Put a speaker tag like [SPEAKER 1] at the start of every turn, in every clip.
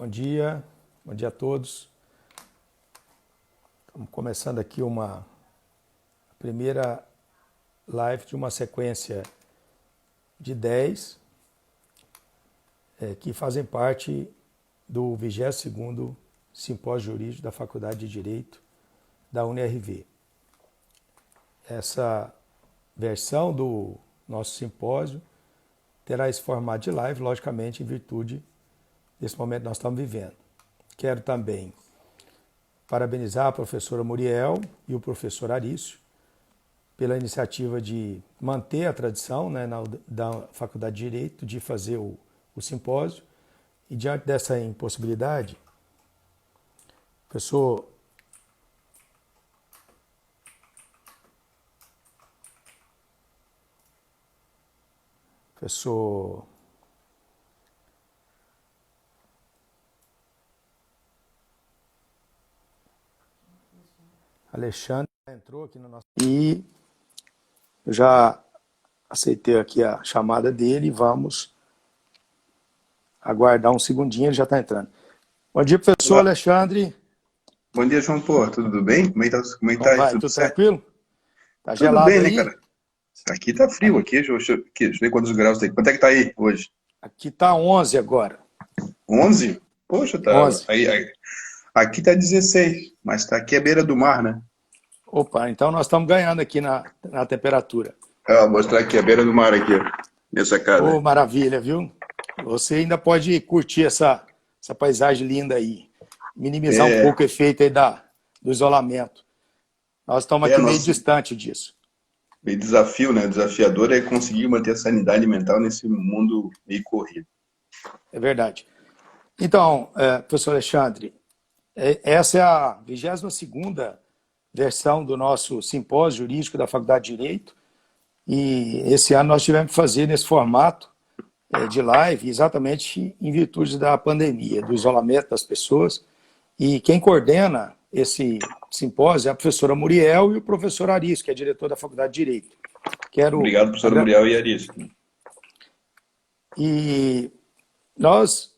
[SPEAKER 1] Bom dia a todos. Estamos começando aqui uma primeira live de uma sequência de 10 que fazem parte do 22º Simpósio Jurídico da Faculdade de Direito da UniRV. Essa versão do nosso simpósio terá esse formato de live, logicamente, em virtude desse momento que nós estamos vivendo. Quero também parabenizar a professora Muriel e o professor Arício pela iniciativa de manter a tradição, né, da Faculdade de Direito de fazer o simpósio. E diante dessa impossibilidade, professor Alexandre entrou aqui no nosso... E eu já aceitei aqui a chamada dele e vamos aguardar um segundinho, ele já está entrando. Bom dia, professor
[SPEAKER 2] Olá.
[SPEAKER 1] Alexandre.
[SPEAKER 2] Bom dia, João Porto. Tudo bem? Como é que tá?
[SPEAKER 1] Vai?
[SPEAKER 2] Tudo
[SPEAKER 1] Tudo
[SPEAKER 2] certo?
[SPEAKER 1] tranquilo? Tá
[SPEAKER 2] Tudo
[SPEAKER 1] gelado
[SPEAKER 2] bem,
[SPEAKER 1] aí?
[SPEAKER 2] né, cara? Aqui tá frio, deixa eu ver quantos graus tem. Quanto é que tá aí hoje?
[SPEAKER 1] Aqui tá 11 agora.
[SPEAKER 2] 11? Poxa, tá.
[SPEAKER 1] 11.
[SPEAKER 2] Aqui tá 16, mas tá aqui à beira do mar, né?
[SPEAKER 1] Opa, então nós estamos ganhando aqui na temperatura.
[SPEAKER 2] Vou mostrar aqui, à beira do mar aqui, ó. Minha sacada.
[SPEAKER 1] Ô, maravilha, viu? Você ainda pode curtir essa paisagem linda aí. Minimizar um pouco o efeito aí do isolamento. Nós estamos aqui meio distante disso.
[SPEAKER 2] Meio desafio, né? O desafiador é conseguir manter a sanidade mental nesse mundo meio corrido.
[SPEAKER 1] É verdade. Então, professor Alexandre, essa é a 22ª versão do nosso simpósio jurídico da Faculdade de Direito. E esse ano nós tivemos que fazer nesse formato de live, exatamente em virtude da pandemia, do isolamento das pessoas. E quem coordena esse simpósio é a professora Muriel e o professor Arício, que é diretor da Faculdade de Direito.
[SPEAKER 2] Obrigado, professora Muriel e Arício.
[SPEAKER 1] E nós,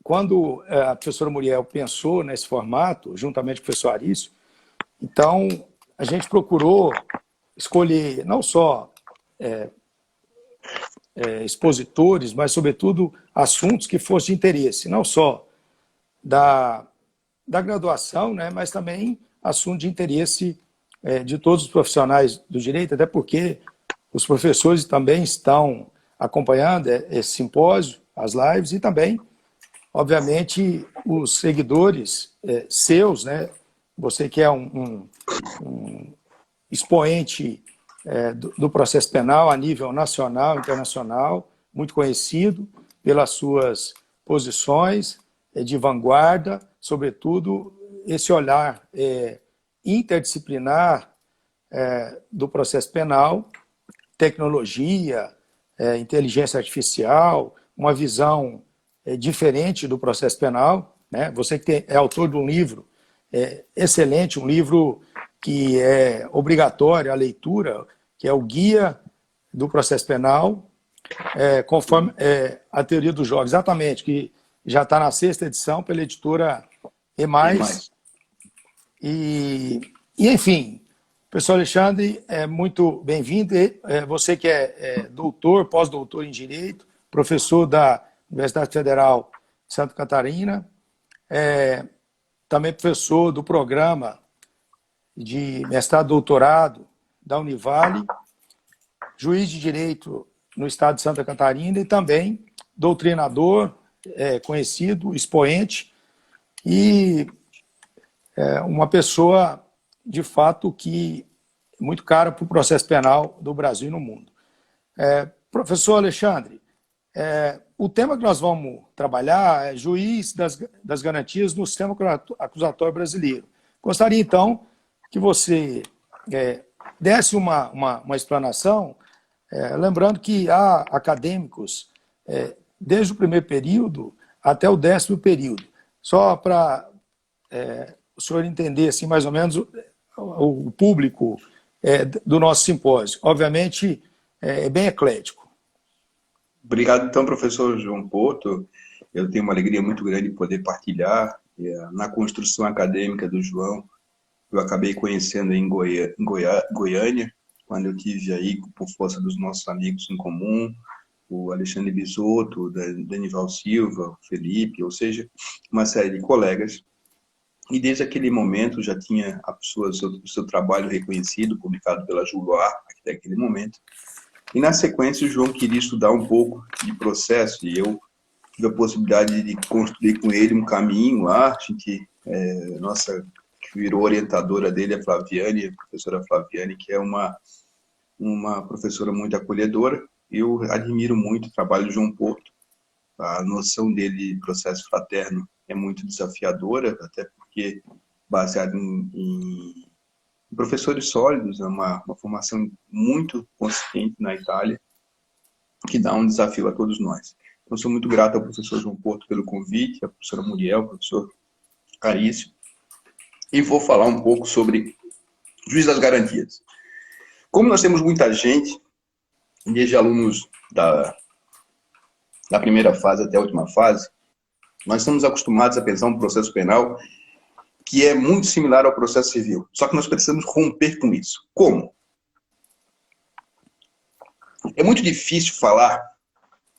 [SPEAKER 1] quando a professora Muriel pensou nesse formato, juntamente com o professor Arício, então a gente procurou escolher não só expositores, mas, sobretudo, assuntos que fossem de interesse, não só da graduação, né, mas também assuntos de interesse de todos os profissionais do direito, até porque os professores também estão acompanhando esse simpósio, as lives, e também, obviamente, os seguidores seus, né, você que é um expoente do processo penal a nível nacional, internacional, muito conhecido pelas suas posições de vanguarda, sobretudo esse olhar interdisciplinar do processo penal, tecnologia, inteligência artificial, uma visão diferente do processo penal, né? Você que é autor de um livro excelente, um livro que é obrigatório a leitura, que é o Guia do Processo Penal, conforme a teoria dos jogos, exatamente, que já está na 6ª edição pela editora E+. E enfim, professor Alexandre, muito bem-vindo. Você que é doutor, pós-doutor em Direito, professor da Universidade Federal de Santa Catarina, também professor do programa de mestrado e doutorado da Univale, juiz de direito no estado de Santa Catarina e também doutrinador, conhecido, expoente e uma pessoa, de fato, que é muito cara para o processo penal do Brasil e no mundo. Professor Alexandre, o tema que nós vamos trabalhar é juiz das garantias no sistema acusatório brasileiro. Gostaria, então, que você desse uma explanação, lembrando que há acadêmicos desde o primeiro período até o 10º período. Só para o senhor entender assim, mais ou menos o público do nosso simpósio. Obviamente, é bem eclético.
[SPEAKER 2] Obrigado, então, professor João Porto. eu tenho uma alegria muito grande de poder partilhar. Na construção acadêmica do João, eu acabei conhecendo em Goiânia, quando eu tive aí, por força dos nossos amigos em comum, o Alexandre Bisotto, o Danival Silva, o Felipe, ou seja, uma série de colegas. E desde aquele momento já tinha o seu trabalho reconhecido, publicado pela Juloar, até aquele momento. E na sequência o João queria estudar um pouco de processo, e eu tive a possibilidade de construir com ele um caminho lá. Nossa, que virou orientadora dele, a Flaviane, a professora Flaviane, que é uma professora muito acolhedora. Eu admiro muito o trabalho do João Porto. A noção dele de processo fraterno é muito desafiadora, até porque baseado em professores sólidos, é uma formação muito consciente na Itália, que dá um desafio a todos nós. Então, sou muito grato ao professor João Porto pelo convite, à professora Muriel, ao professor Carício, e vou falar um pouco sobre Juiz das Garantias. Como nós temos muita gente, desde alunos da primeira fase até a última fase, nós estamos acostumados a pensar um processo penal que é muito similar ao processo civil. Só que nós precisamos romper com isso. Como? É muito difícil falar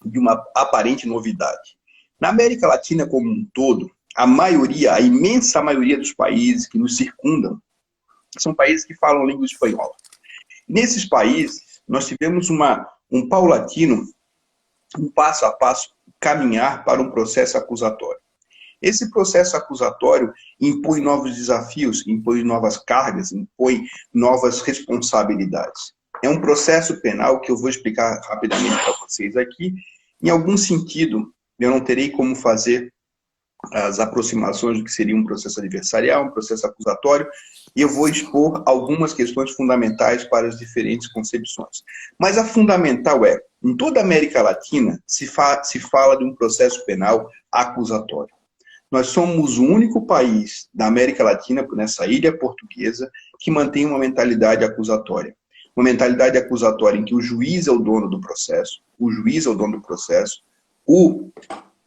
[SPEAKER 2] de uma aparente novidade. Na América Latina como um todo, a imensa maioria dos países que nos circundam são países que falam língua espanhola. Nesses países, nós tivemos um paulatino, um passo a passo, caminhar para um processo acusatório. Esse processo acusatório impõe novos desafios, impõe novas cargas, impõe novas responsabilidades. É um processo penal que eu vou explicar rapidamente para vocês aqui. Em algum sentido, eu não terei como fazer as aproximações do que seria um processo adversarial, um processo acusatório, e eu vou expor algumas questões fundamentais para as diferentes concepções. Mas a fundamental é, em toda a América Latina, se fala de um processo penal acusatório. Nós somos o único país da América Latina, nessa ilha portuguesa, que mantém uma mentalidade acusatória. Uma mentalidade acusatória em que o juiz é o dono do processo, o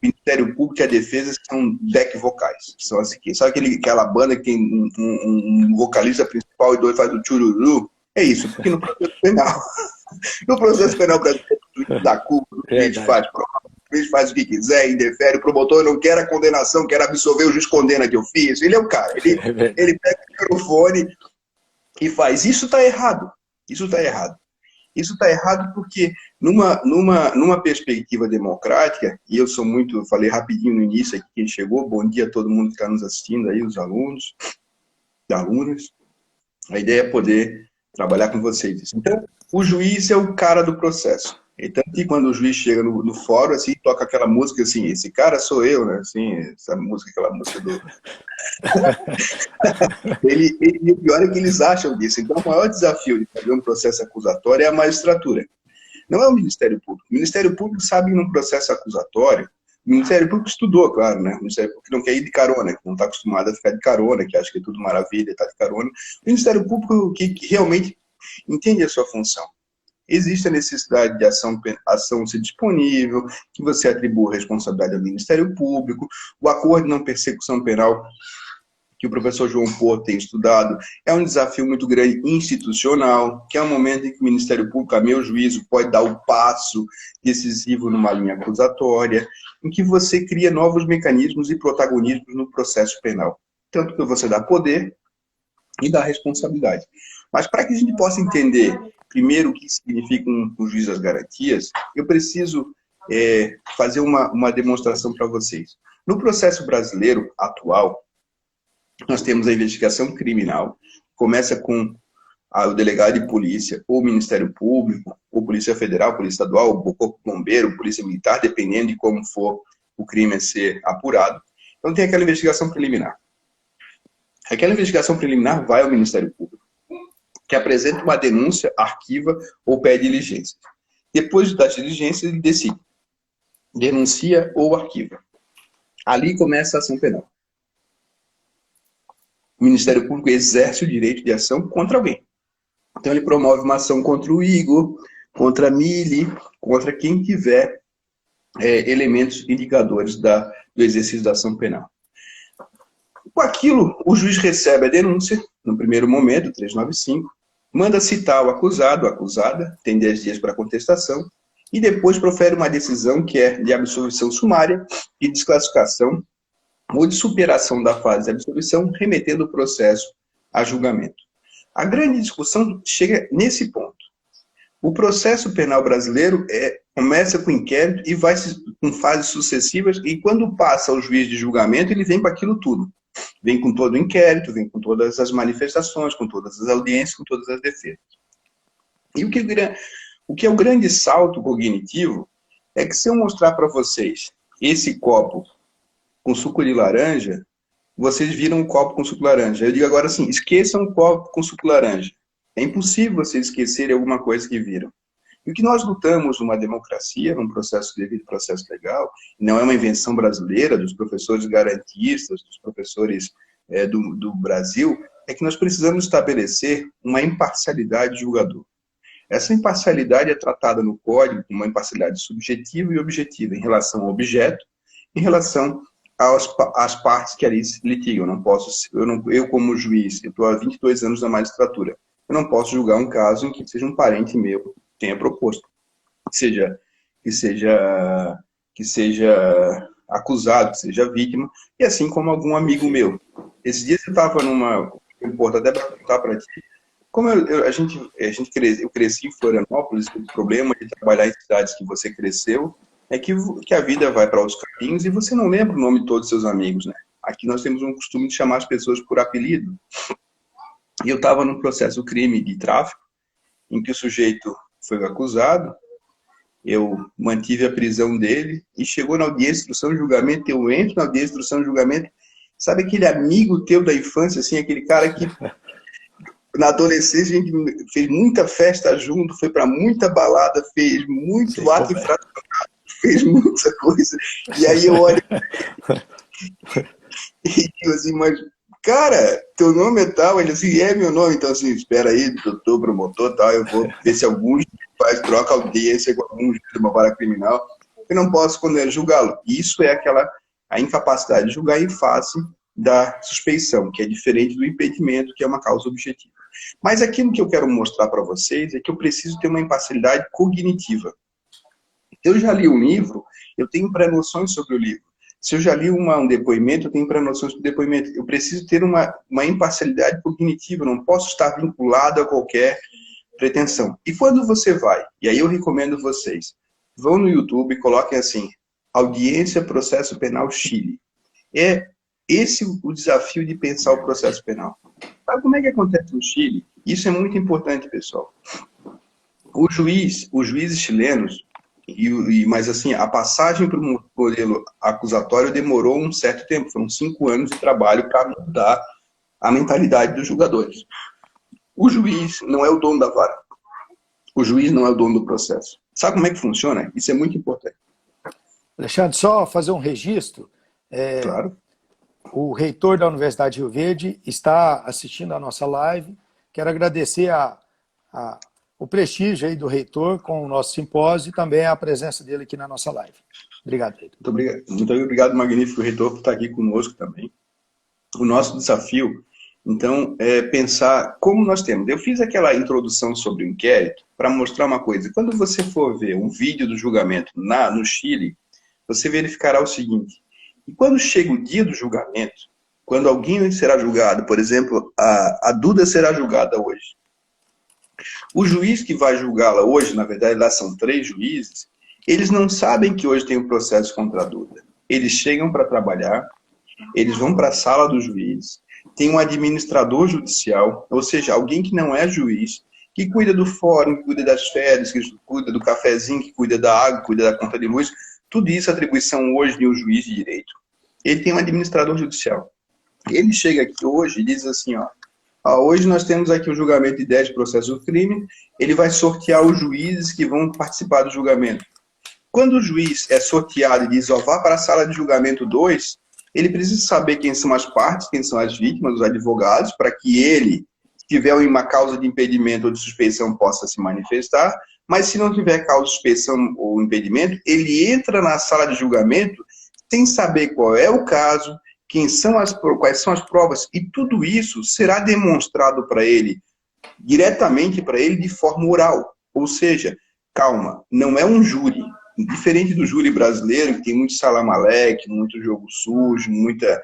[SPEAKER 2] Ministério Público e a defesa são back vocais. São assim, sabe aquela banda que tem um vocalista principal e dois faz o chururu? É isso, porque no processo penal brasileiro, o juiz dá culpa, o juiz faz o que quiser, indefere, o promotor não quer a condenação, quer absolver, o juiz condena que eu fiz. Ele é o cara, ele pega o microfone e faz. Isso está errado. Isso está errado porque numa perspectiva democrática, e eu falei rapidinho no início aqui, quem chegou, bom dia a todo mundo que está nos assistindo aí, os alunos e alunas. A ideia é poder trabalhar com vocês. Então, o juiz é o cara do processo. Então, quando o juiz chega no fórum, assim, toca aquela música assim, esse cara sou eu, né? Assim, aquela música do... E o pior é que eles acham disso. Então, o maior desafio de fazer um processo acusatório é a magistratura. Não é o Ministério Público. O Ministério Público sabe num processo acusatório, o Ministério Público estudou, claro, né? O Ministério Público não quer ir de carona, que não está acostumado a ficar de carona, que acha que é tudo maravilha, está de carona. O Ministério Público que realmente entende a sua função. Existe a necessidade de ação ser disponível, que você atribua responsabilidade ao Ministério Público, o acordo de não persecução penal que o professor João Porto tem estudado, é um desafio muito grande institucional, que é um momento em que o Ministério Público, a meu juízo, pode dar o passo decisivo numa linha acusatória, em que você cria novos mecanismos e protagonismos no processo penal. Tanto que você dá poder e dá responsabilidade. Mas para que a gente possa entender, primeiro, o que significa um juiz das garantias, eu preciso fazer uma demonstração para vocês. No processo brasileiro atual, nós temos a investigação criminal, começa com o delegado de polícia, ou o Ministério Público, ou Polícia Federal, Polícia Estadual, ou Corpo Bombeiro, Polícia Militar, dependendo de como for o crime a ser apurado. Então tem aquela investigação preliminar. Aquela investigação preliminar vai ao Ministério Público, que apresenta uma denúncia, arquiva ou pede diligência. Depois das diligências, ele decide. Denuncia ou arquiva. Ali começa a ação penal. O Ministério Público exerce o direito de ação contra alguém. Então ele promove uma ação contra o Igor, contra a Mili, contra quem tiver elementos indicadores do exercício da ação penal. Com aquilo, o juiz recebe a denúncia, no primeiro momento, 395, manda citar o acusado, a acusada, tem 10 dias para contestação, e depois profere uma decisão que é de absolvição sumária, de desclassificação ou de superação da fase de absolvição, remetendo o processo a julgamento. A grande discussão chega nesse ponto. O processo penal brasileiro começa com inquérito e vai com fases sucessivas, e quando passa ao juiz de julgamento, ele vem com aquilo tudo. Vem com todo o inquérito, vem com todas as manifestações, com todas as audiências, com todas as defesas. E o que é o grande salto cognitivo é que, se eu mostrar para vocês esse copo com suco de laranja, vocês viram o copo com suco de laranja. Eu digo agora assim, esqueçam o copo com suco de laranja. É impossível vocês esquecerem alguma coisa que viram. E o que nós lutamos numa democracia, num processo devido processo legal, não é uma invenção brasileira, dos professores garantistas, dos professores do Brasil, é que nós precisamos estabelecer uma imparcialidade de julgador. Essa imparcialidade é tratada no Código como uma imparcialidade subjetiva e objetiva em relação ao objeto, em relação às partes que ali litigam. Eu como juiz, eu estou há 22 anos na magistratura, eu não posso julgar um caso em que seja um parente meu tenha proposto, que seja acusado, que seja vítima, e assim como algum amigo meu. Esses dias eu estava até para contar para ti, como eu cresci em Florianópolis, o problema de trabalhar em cidades que você cresceu é que a vida vai para outros caminhos e você não lembra o nome de todos os seus amigos, né? Aqui nós temos um costume de chamar as pessoas por apelido. E eu estava num processo crime de tráfico, em que o sujeito foi acusado, eu mantive a prisão dele, e chegou na audiência de instrução e julgamento, eu entro na audiência de instrução e julgamento, sabe aquele amigo teu da infância, assim, aquele cara que na adolescência a gente fez muita festa junto, foi para muita balada, fez muito ato infracional, fez muita coisa, e aí eu olho e digo assim, mas cara, teu nome é tal, ele assim, é meu nome, então assim, espera aí, doutor, promotor, tal, eu vou ver se alguns troca audiência com algum juiz de uma vara criminal, eu não posso julgá-lo. Isso é a incapacidade de julgar em face da suspeição, que é diferente do impedimento, que é uma causa objetiva. Mas aquilo que eu quero mostrar para vocês é que eu preciso ter uma imparcialidade cognitiva. Eu já li um livro, eu tenho pré-noções sobre o livro. Se eu já li um depoimento, eu tenho pré-noções sobre o depoimento. Eu preciso ter uma imparcialidade cognitiva, eu não posso estar vinculado a qualquer pretensão. E quando você vai, e aí eu recomendo vocês, vão no YouTube e coloquem assim, Audiência Processo Penal Chile. É esse o desafio de pensar o processo penal. Sabe como é que acontece no Chile? Isso é muito importante, pessoal. Os juízes chilenos, mas assim, a passagem para o modelo acusatório demorou um certo tempo, foram 5 anos de trabalho para mudar a mentalidade dos julgadores. O juiz não é o dono da vara. O juiz não é o dono do processo. Sabe como é que funciona? Isso é muito importante.
[SPEAKER 1] Alexandre, só fazer um registro.
[SPEAKER 2] Claro.
[SPEAKER 1] O reitor da Universidade de Rio Verde está assistindo a nossa live. Quero agradecer o prestígio aí do reitor com o nosso simpósio e também a presença dele aqui na nossa live. Obrigado, reitor.
[SPEAKER 2] Muito obrigado, magnífico reitor, por estar aqui conosco também. O nosso desafio, então, é pensar como nós temos. Eu fiz aquela introdução sobre o inquérito para mostrar uma coisa. Quando você for ver um vídeo do julgamento no Chile, você verificará o seguinte. E quando chega o dia do julgamento, quando alguém será julgado, por exemplo, a Duda será julgada hoje. O juiz que vai julgá-la hoje, na verdade, lá são 3 juízes, eles não sabem que hoje tem um processo contra a Duda. Eles chegam para trabalhar, eles vão para a sala do juiz, tem um administrador judicial, ou seja, alguém que não é juiz, que cuida do fórum, que cuida das férias, que cuida do cafezinho, que cuida da água, que cuida da conta de luz. Tudo isso é atribuição hoje de um juiz de direito. Ele tem um administrador judicial. Ele chega aqui hoje e diz assim, hoje nós temos aqui o julgamento de 10 processos do crime, ele vai sortear os juízes que vão participar do julgamento. Quando o juiz é sorteado e diz, vá para a sala de julgamento 2, ele precisa saber quem são as partes, quem são as vítimas, os advogados, para que ele tiver uma causa de impedimento ou de suspeição, possa se manifestar, mas se não tiver causa de suspeição ou impedimento, ele entra na sala de julgamento sem saber qual é o caso, quais são as provas, e tudo isso será demonstrado para ele, diretamente para ele, de forma oral. Ou seja, calma, não é um júri. Diferente do júri brasileiro, que tem muito salamaleque, muito jogo sujo, muita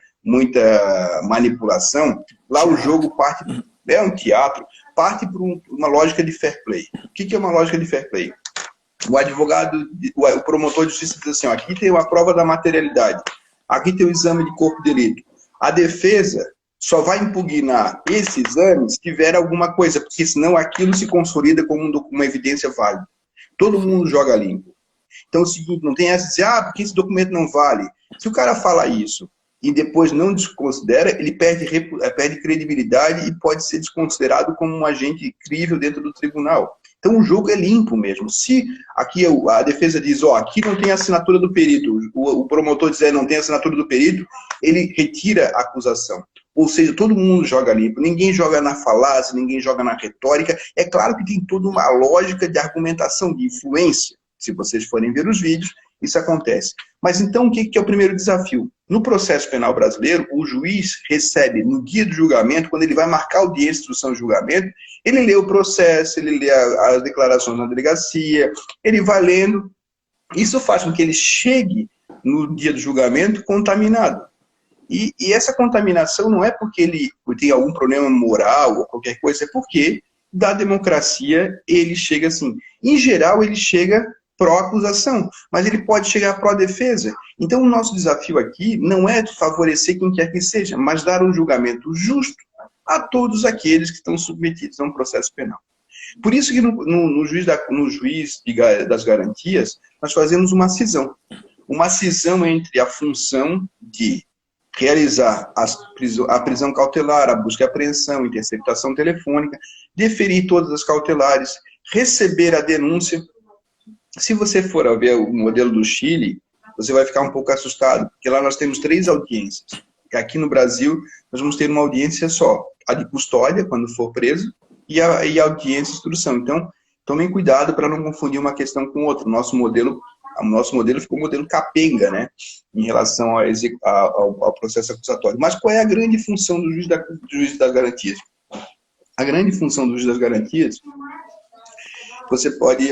[SPEAKER 2] manipulação, lá o jogo é um teatro, parte por uma lógica de fair play. O que é uma lógica de fair play? O promotor de justiça diz assim, ó, aqui tem uma prova da materialidade, aqui tem o exame de corpo de delito. A defesa só vai impugnar esse exame se tiver alguma coisa, porque senão aquilo se consolida como uma evidência válida. Todo mundo joga limpo. Então é o seguinte, não tem essa de dizer, porque esse documento não vale. Se o cara fala isso e depois não desconsidera, ele perde credibilidade e pode ser desconsiderado como um agente crível dentro do tribunal. Então o jogo é limpo mesmo. Se aqui a defesa diz, aqui não tem assinatura do perito, o promotor dizer não tem assinatura do perito, ele retira a acusação. Ou seja, todo mundo joga limpo, ninguém joga na falácia, ninguém joga na retórica. É claro que tem toda uma lógica de argumentação, de influência. Se vocês forem ver os vídeos, isso acontece. Mas então, o que é o primeiro desafio? No processo penal brasileiro, o juiz recebe, no dia do julgamento, quando ele vai marcar audiência de instrução de julgamento, ele lê o processo, ele lê as declarações na delegacia, ele vai lendo. Isso faz com que ele chegue no dia do julgamento contaminado. E essa contaminação não é porque ele tem algum problema moral ou qualquer coisa, é porque da democracia ele chega assim. Em geral, ele chega pró-acusação, mas ele pode chegar pró-defesa. Então, o nosso desafio aqui não é favorecer quem quer que seja, mas dar um julgamento justo a todos aqueles que estão submetidos a um processo penal. Por isso que no juiz das garantias, nós fazemos uma cisão. Uma cisão entre a função de realizar a prisão cautelar, a busca e apreensão, interceptação telefônica, deferir todas as cautelares, receber a denúncia. Se você for a ver o modelo do Chile, você vai ficar um pouco assustado, porque lá nós temos 3 audiências. Aqui no Brasil, nós vamos ter uma audiência só, a de custódia, quando for preso, e a audiência de instrução. Então, tomem cuidado para não confundir uma questão com outra. O nosso modelo ficou um modelo capenga, né, em relação ao processo acusatório. Mas qual é a grande função do juiz das garantias? A grande função do juiz das garantias, você pode,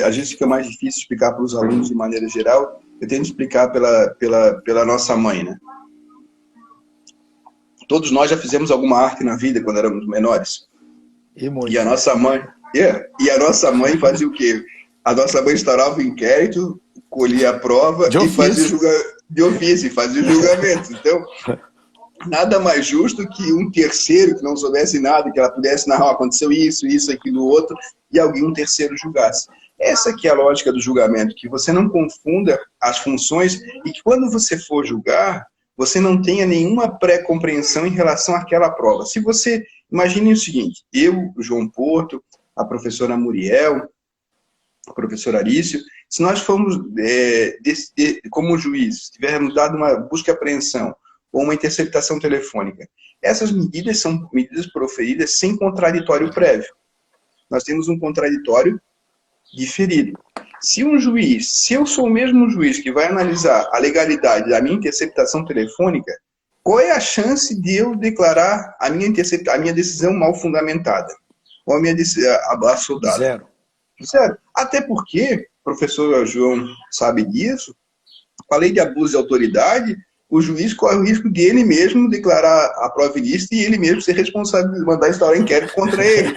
[SPEAKER 2] às vezes fica mais difícil explicar para os alunos de maneira geral, eu tento explicar pela nossa mãe, né? Todos nós já fizemos alguma arte na vida quando éramos menores. E a nossa mãe fazia o quê? A nossa mãe instaurava o inquérito, colhia a prova e fazia o julgamento. Então, nada mais justo que um terceiro que não soubesse nada, que ela pudesse narrar, aconteceu isso, aquilo, outro, e um terceiro julgasse. Essa que é a lógica do julgamento, que você não confunda as funções e que quando você for julgar, você não tenha nenhuma pré-compreensão em relação àquela prova. Se você, imagine o seguinte, eu, o João Porto, a professora Muriel, o professor Arício, se nós formos, como juiz, tivermos dado uma busca e apreensão ou uma interceptação telefônica, essas medidas são medidas proferidas sem contraditório prévio. Nós temos um contraditório diferido. Se eu sou o mesmo juiz que vai analisar a legalidade da minha interceptação telefônica, qual é a chance de eu declarar a minha decisão mal fundamentada? Ou a minha decisão assoldada? Zero. Até porque, o professor João sabe disso, com a lei de abuso de autoridade, o juiz corre o risco de ele mesmo declarar a prova ilícita e ele mesmo ser responsável de mandar instaurar inquérito contra ele.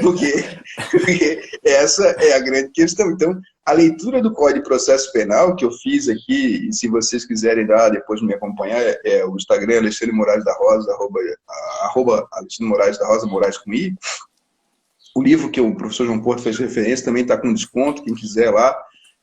[SPEAKER 2] Porque essa é a grande questão. Então, a leitura do Código de Processo Penal que eu fiz aqui, e se vocês quiserem dar, depois me acompanhar, é o Instagram Alexandre Moraes da Rosa, arroba Alexandre Moraes da Rosa, Moraes com I. O livro que o professor João Porto fez referência também está com desconto, quem quiser lá,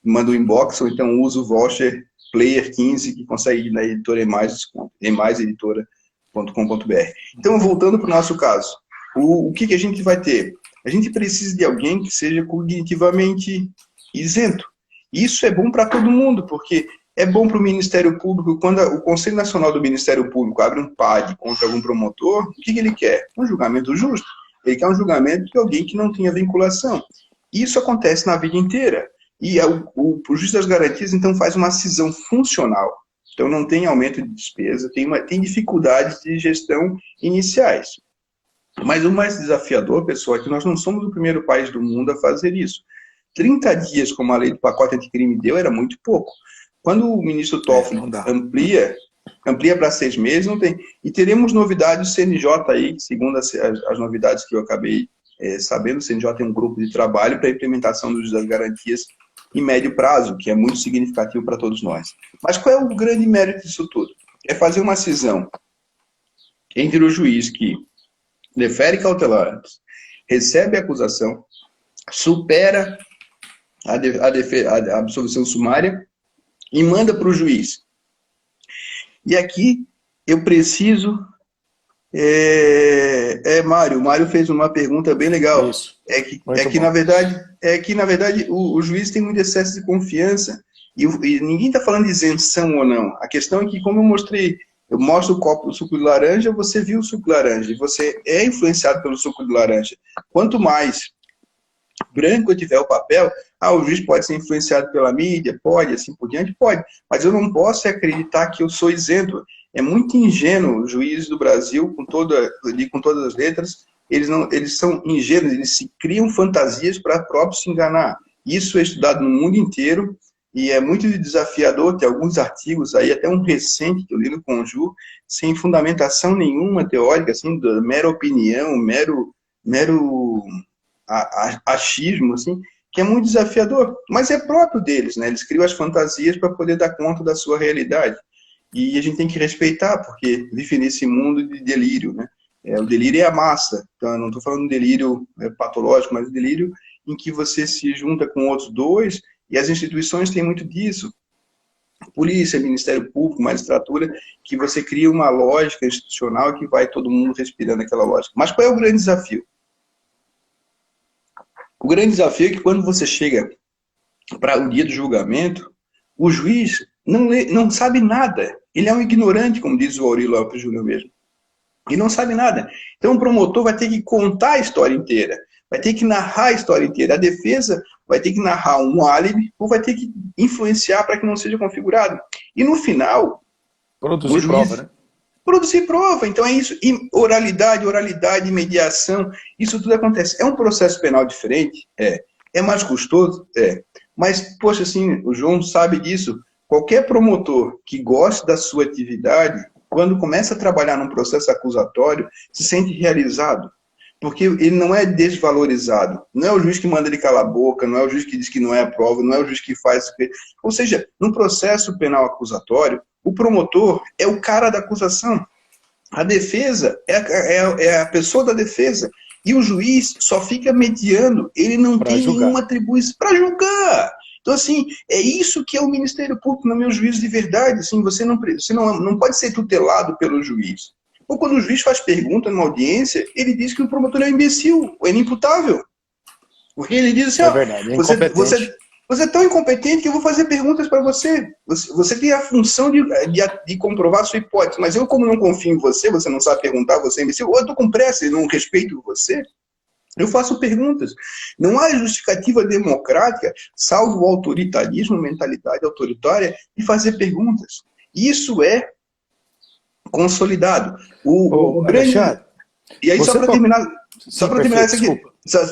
[SPEAKER 2] manda um inbox, ou então usa o voucher Player 15, que consegue ir na editora Emais desconto, emaiseditora.com.br. Então, voltando para o nosso caso, o que a gente vai ter? A gente precisa de alguém que seja cognitivamente isento. Isso é bom para todo mundo, porque É bom para o Ministério Público, quando o Conselho Nacional do Ministério Público abre um PAD contra algum promotor, o que ele quer? Um julgamento justo. Ele quer um julgamento de alguém que não tenha vinculação. Isso acontece na vida inteira. E o juiz das garantias, então, faz uma cisão funcional. Então, não tem aumento de despesa, tem dificuldades de gestão iniciais. Mas o mais desafiador, pessoal, é que nós não somos o primeiro país do mundo a fazer isso. 30 dias, como a lei do pacote anticrime deu, era muito pouco. Quando o ministro Toffoli amplia para 6 meses, não tem. E teremos novidades do CNJ aí, segundo as novidades que eu acabei sabendo, o CNJ tem um grupo de trabalho para a implementação das garantias em médio prazo, que é muito significativo para todos nós. Mas qual é o grande mérito disso tudo? É fazer uma cisão entre o juiz que defere cautelares, recebe a acusação, supera a absolvição sumária e manda para o juiz. E aqui eu preciso... Mário. O Mário fez uma pergunta bem legal.
[SPEAKER 1] Isso.
[SPEAKER 2] Na verdade, o juiz tem muito excesso de confiança e ninguém está falando de isenção ou não. A questão é que, como eu mostro o copo do suco de laranja, você viu o suco de laranja e você é influenciado pelo suco de laranja. Quanto mais branco tiver o papel, o juiz pode ser influenciado pela mídia, pode, assim por diante, pode. Mas eu não posso acreditar que eu sou isento. É muito ingênuo os juízes do Brasil, com todas as letras, eles são ingênuos, eles se criam fantasias para próprios se enganar. Isso é estudado no mundo inteiro e é muito desafiador. Tem alguns artigos aí, até um recente que eu li no Conjur, sem fundamentação nenhuma teórica, assim, mera opinião, mero achismo, assim, que é muito desafiador. Mas é próprio deles, né? Eles criam as fantasias para poder dar conta da sua realidade. E a gente tem que respeitar, porque vive nesse mundo de delírio, né? O delírio é a massa. Então, eu não estou falando de delírio patológico, mas de delírio em que você se junta com outros dois, e as instituições têm muito disso. Polícia, Ministério Público, magistratura, que você cria uma lógica institucional que vai todo mundo respirando aquela lógica. Mas qual é o grande desafio? O grande desafio é que quando você chega para o dia do julgamento, o juiz não sabe nada. Ele é um ignorante, como diz o Aurélio Lopes Júnior mesmo. E não sabe nada. Então o promotor vai ter que contar a história inteira. Vai ter que narrar a história inteira. A defesa vai ter que narrar um álibi ou vai ter que influenciar para que não seja configurado. E no final...
[SPEAKER 1] Produzir prova, né?
[SPEAKER 2] Produzir prova. Então é isso. E oralidade, mediação, isso tudo acontece. É um processo penal diferente? É mais custoso? Mas, poxa, assim, o João sabe disso. Qualquer promotor que goste da sua atividade, quando começa a trabalhar num processo acusatório, se sente realizado. Porque ele não é desvalorizado. Não é o juiz que manda ele calar a boca, não é o juiz que diz que não é a prova, não é o juiz que faz... Ou seja, no processo penal acusatório, o promotor é o cara da acusação. A defesa é a pessoa da defesa. E o juiz só fica mediando. Ele não tem nenhuma atribuição para julgar. Então, assim, é isso que é o Ministério Público, no meu juízo de verdade. Assim, você não pode ser tutelado pelo juiz. Ou quando o juiz faz pergunta numa audiência, ele diz que o promotor é um imbecil, ou é inimputável. Porque ele diz assim,
[SPEAKER 1] verdade,
[SPEAKER 2] você é tão incompetente que eu vou fazer perguntas para você. Você tem a função de comprovar a sua hipótese, mas eu, como não confio em você, você não sabe perguntar, você é imbecil, ou eu estou com pressa e não respeito você, eu faço perguntas. Não há justificativa democrática, salvo o autoritarismo, mentalidade autoritária, de fazer perguntas. Isso é consolidado. O grande... E aí, só para terminar isso aqui.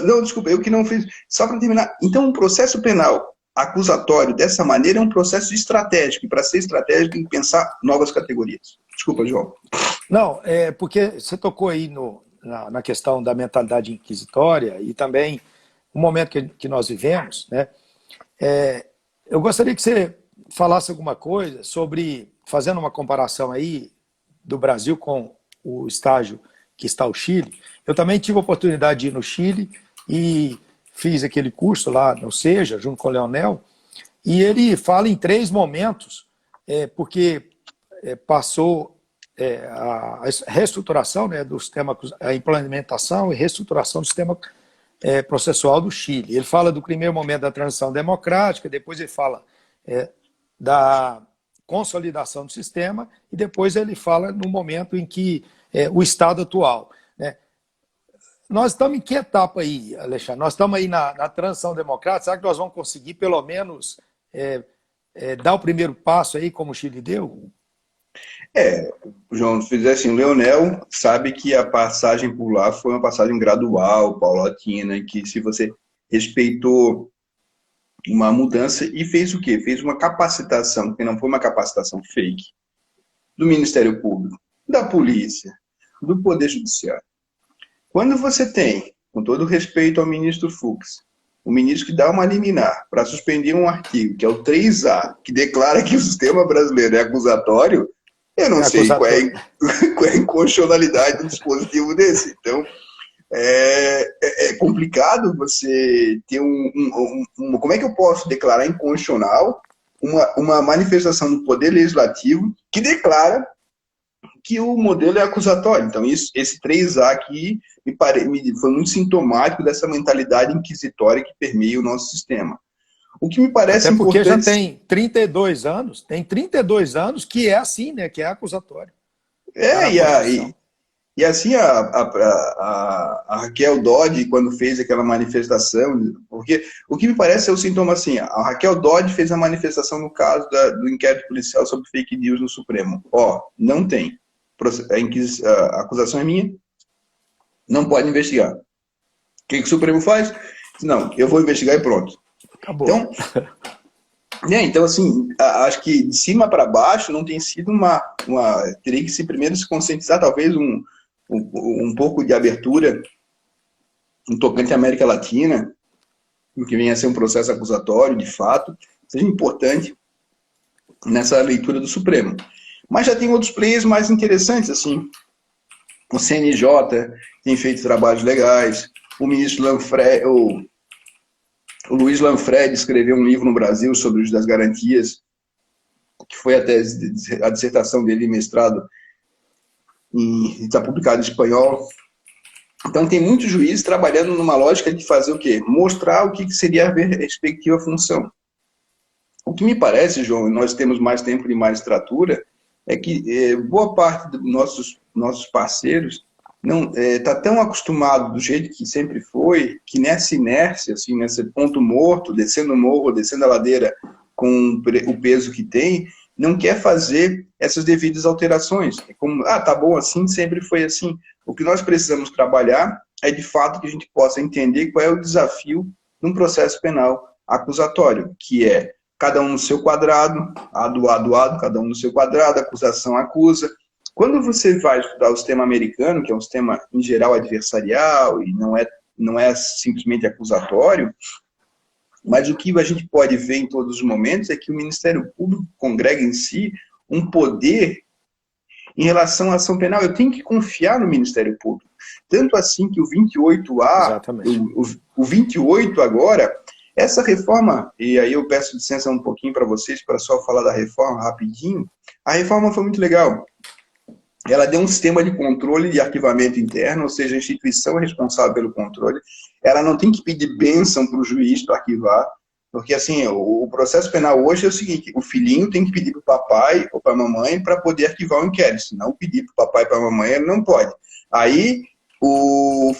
[SPEAKER 2] Não, desculpa, eu que não fiz. Só para terminar. Então, um processo penal acusatório dessa maneira é um processo estratégico. E para ser estratégico, tem que pensar novas categorias. Desculpa, João.
[SPEAKER 1] Não, porque você tocou aí na questão da mentalidade inquisitória e também o momento que nós vivemos, né? Eu gostaria que você falasse alguma coisa sobre, fazendo uma comparação aí do Brasil com o estágio que está o Chile. Eu também tive a oportunidade de ir no Chile e fiz aquele curso lá no SEJA, junto com o Leonel, e ele fala em 3 momentos, porque passou a reestruturação, né, do sistema, a implementação e reestruturação do sistema processual do Chile. Ele fala do primeiro momento da transição democrática, depois ele fala da consolidação do sistema, e depois ele fala no momento em que o estado atual, né? Nós estamos em que etapa aí, Alexandre? Nós estamos aí na transição democrática. Será que nós vamos conseguir, pelo menos, dar o primeiro passo aí, como o Chile deu?
[SPEAKER 2] João, se fizer assim, o Leonel sabe que a passagem por lá foi uma passagem gradual, paulatina, que se você respeitou uma mudança e fez o quê? Fez uma capacitação, que não foi uma capacitação fake, do Ministério Público, da Polícia, do Poder Judiciário. Quando você tem, com todo respeito ao ministro Fux, o ministro que dá uma liminar para suspender um artigo, que é o 3A, que declara que o sistema brasileiro é acusatório, eu não sei qual é a inconstitucionalidade do dispositivo desse. Então, é complicado você ter como é que eu posso declarar inconstitucional uma manifestação do Poder Legislativo que declara que o modelo é acusatório? Então, esse 3A aqui foi muito sintomático dessa mentalidade inquisitória que permeia o nosso sistema. O que me parece
[SPEAKER 1] até porque
[SPEAKER 2] importante...
[SPEAKER 1] já tem 32 anos que é assim, né? Que é acusatório.
[SPEAKER 2] E assim a Raquel Dodge, quando fez aquela manifestação, porque o que me parece é o sintoma assim, a Raquel Dodge fez a manifestação no caso do inquérito policial sobre fake news no Supremo. Não tem. A acusação é minha, não pode investigar. O que o Supremo faz? Não, eu vou investigar e pronto.
[SPEAKER 1] Acabou.
[SPEAKER 2] Então assim, acho que de cima para baixo não tem sido teria que primeiro se conscientizar, talvez um pouco de abertura no tocante à América Latina, que venha a ser um processo acusatório, de fato, seja importante nessa leitura do Supremo. Mas já tem outros players mais interessantes, assim, o CNJ tem feito trabalhos legais, o ministro Lanfred, o Luiz Lanfred escreveu um livro no Brasil sobre o uso das garantias, que foi a dissertação dele, mestrado, está publicado em espanhol. Então tem muitos juízes trabalhando numa lógica de fazer o quê? Mostrar o que seria a respectiva função. O que me parece, João, e nós temos mais tempo e mais estrutura, é que boa parte dos nossos parceiros não está tão acostumado do jeito que sempre foi, que nessa inércia, assim, nesse ponto morto, descendo o morro, descendo a ladeira com o peso que tem, não quer fazer essas devidas alterações. É como, tá bom assim, sempre foi assim. O que nós precisamos trabalhar é, de fato, que a gente possa entender qual é o desafio num processo penal acusatório, que é cada um no seu quadrado, ado, cada um no seu quadrado, acusação acusa. Quando você vai estudar o sistema americano, que é um sistema, em geral, adversarial, e não é simplesmente acusatório, mas o que a gente pode ver em todos os momentos é que o Ministério Público congrega em si um poder em relação à ação penal. Eu tenho que confiar no Ministério Público. Tanto assim que o 28A, o 28 agora, essa reforma, e aí eu peço licença um pouquinho para vocês, para só falar da reforma rapidinho, a reforma foi muito legal. Ela deu um sistema de controle de arquivamento interno, ou seja, a instituição é responsável pelo controle. Ela não tem que pedir bênção para o juiz para arquivar, porque assim, o processo penal hoje é o seguinte, o filhinho tem que pedir para o papai ou para a mamãe para poder arquivar o inquérito, se não pedir para o papai e para a mamãe, ele não pode. Aí o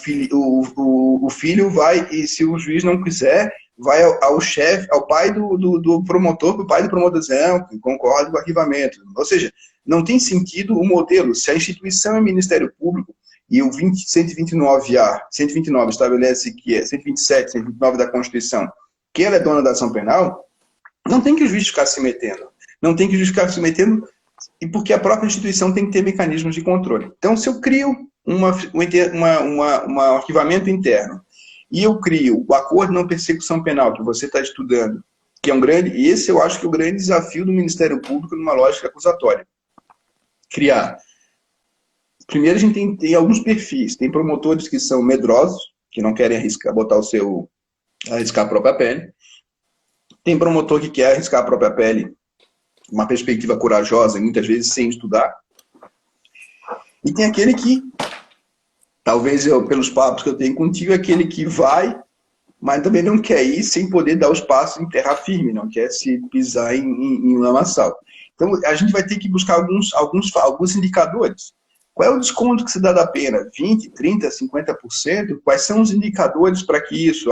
[SPEAKER 2] filho vai, e se o juiz não quiser, vai ao chefe, ao pai do promotor, o pai do promotor dizer, não, concordo com o arquivamento. Ou seja, não tem sentido o modelo. Se a instituição é Ministério Público e o 129A, 129 estabelece que é 127, 129 da Constituição, que ela é dona da ação penal, não tem que o juiz ficar se metendo. Não tem que o juiz ficar se metendo, e porque a própria instituição tem que ter mecanismos de controle. Então, se eu crio um arquivamento interno e eu crio o acordo de não persecução penal que você está estudando, que é e esse eu acho que é o grande desafio do Ministério Público numa lógica acusatória. Criar. Primeiro, a gente tem alguns perfis. Tem promotores que são medrosos, que não querem arriscar a própria pele. Tem promotor que quer arriscar a própria pele, uma perspectiva corajosa, muitas vezes sem estudar. E tem aquele que, talvez pelos papos que eu tenho contigo, é aquele que vai mas também não quer ir sem poder dar os passos em terra firme, não quer se pisar em lamaçal. Então, a gente vai ter que buscar alguns indicadores. Qual é o desconto que se dá da pena? 20%, 30%, 50%? Quais são os indicadores para que isso?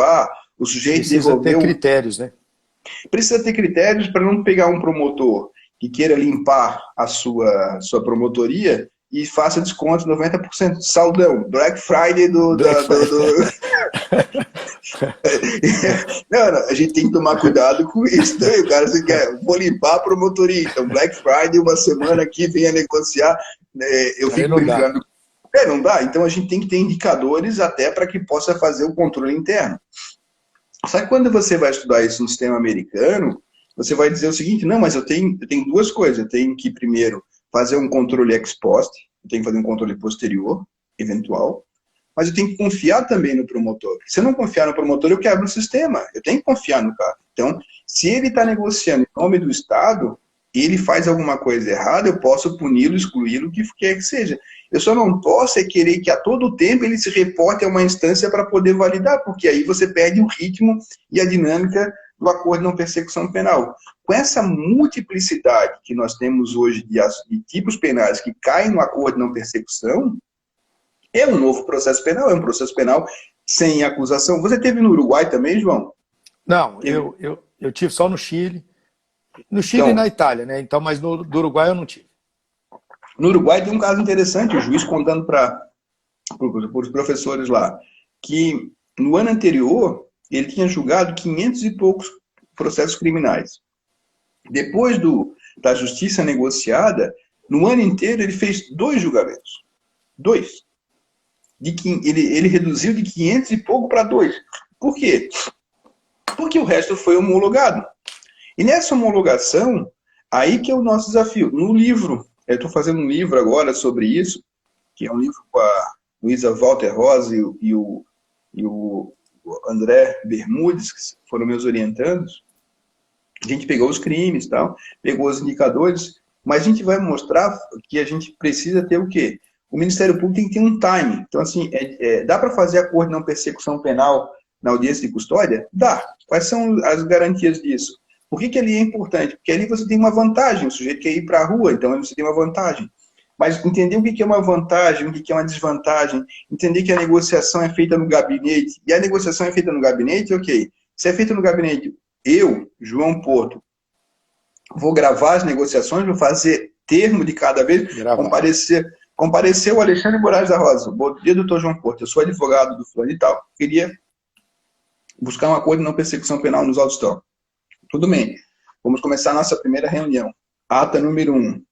[SPEAKER 2] O sujeito
[SPEAKER 1] precisa ter critérios, né?
[SPEAKER 2] Precisa ter critérios para não pegar um promotor que queira limpar a sua promotoria e faça desconto de 90%. Saldão, Black Friday do... Não, a gente tem que tomar cuidado com isso, né? O cara, você quer, vou limpar a promotoria, então Black Friday, uma semana aqui, venha negociar, eu fico brincando. Não dá, então a gente tem que ter indicadores até para que possa fazer o controle interno. Só que quando você vai estudar isso no sistema americano, você vai dizer o seguinte, não, mas eu tenho duas coisas, eu tenho que primeiro fazer um controle ex post, eu tenho que fazer um controle posterior, eventual, mas eu tenho que confiar também no promotor. Se eu não confiar no promotor, eu quebro o sistema. Eu tenho que confiar no cara. Então, se ele está negociando em nome do Estado, e ele faz alguma coisa errada, eu posso puni-lo, excluí-lo, o que quer que seja. Eu só não posso querer que a todo tempo ele se reporte a uma instância para poder validar, porque aí você perde o ritmo e a dinâmica do acordo de não persecução penal. Com essa multiplicidade que nós temos hoje de tipos penais que caem no acordo de não persecução, é um novo processo penal, é um processo penal sem acusação. Você teve no Uruguai também, João?
[SPEAKER 1] Não, eu tive só no Chile. No Chile e na Itália, né? Então, mas do Uruguai eu não tive.
[SPEAKER 2] No Uruguai tem um caso interessante, o juiz contando para os professores lá, que no ano anterior ele tinha julgado 500 e poucos processos criminais. Depois da justiça negociada, no ano inteiro ele fez 2 julgamentos. 2. Ele reduziu de 500 e pouco para 2. Por quê? Porque o resto foi homologado. E nessa homologação, aí que é o nosso desafio. No livro, eu estou fazendo um livro agora sobre isso, que é um livro com a Luísa Walter Rosa e o André Bermudes, que foram meus orientandos. A gente pegou os crimes, tal, pegou os indicadores, mas a gente vai mostrar que a gente precisa ter o quê? O Ministério Público tem que ter um time. Então, assim, dá para fazer acordo de não persecução penal na audiência de custódia? Dá. Quais são as garantias disso? Por que ali é importante? Porque ali você tem uma vantagem, o sujeito quer ir para a rua, então você tem uma vantagem. Mas entender o que é uma vantagem, o que é uma desvantagem, entender que a negociação é feita no gabinete, e a negociação é feita no gabinete, ok. Se é feita no gabinete, eu, João Porto, vou gravar as negociações, vou fazer termo de cada vez, compareceu o Alexandre Moraes da Rosa, bom dia, doutor João Porto, eu sou advogado do fulano e tal, queria buscar um acordo de não persecução penal nos autos. Tudo bem, vamos começar a nossa primeira reunião. Ata número 1.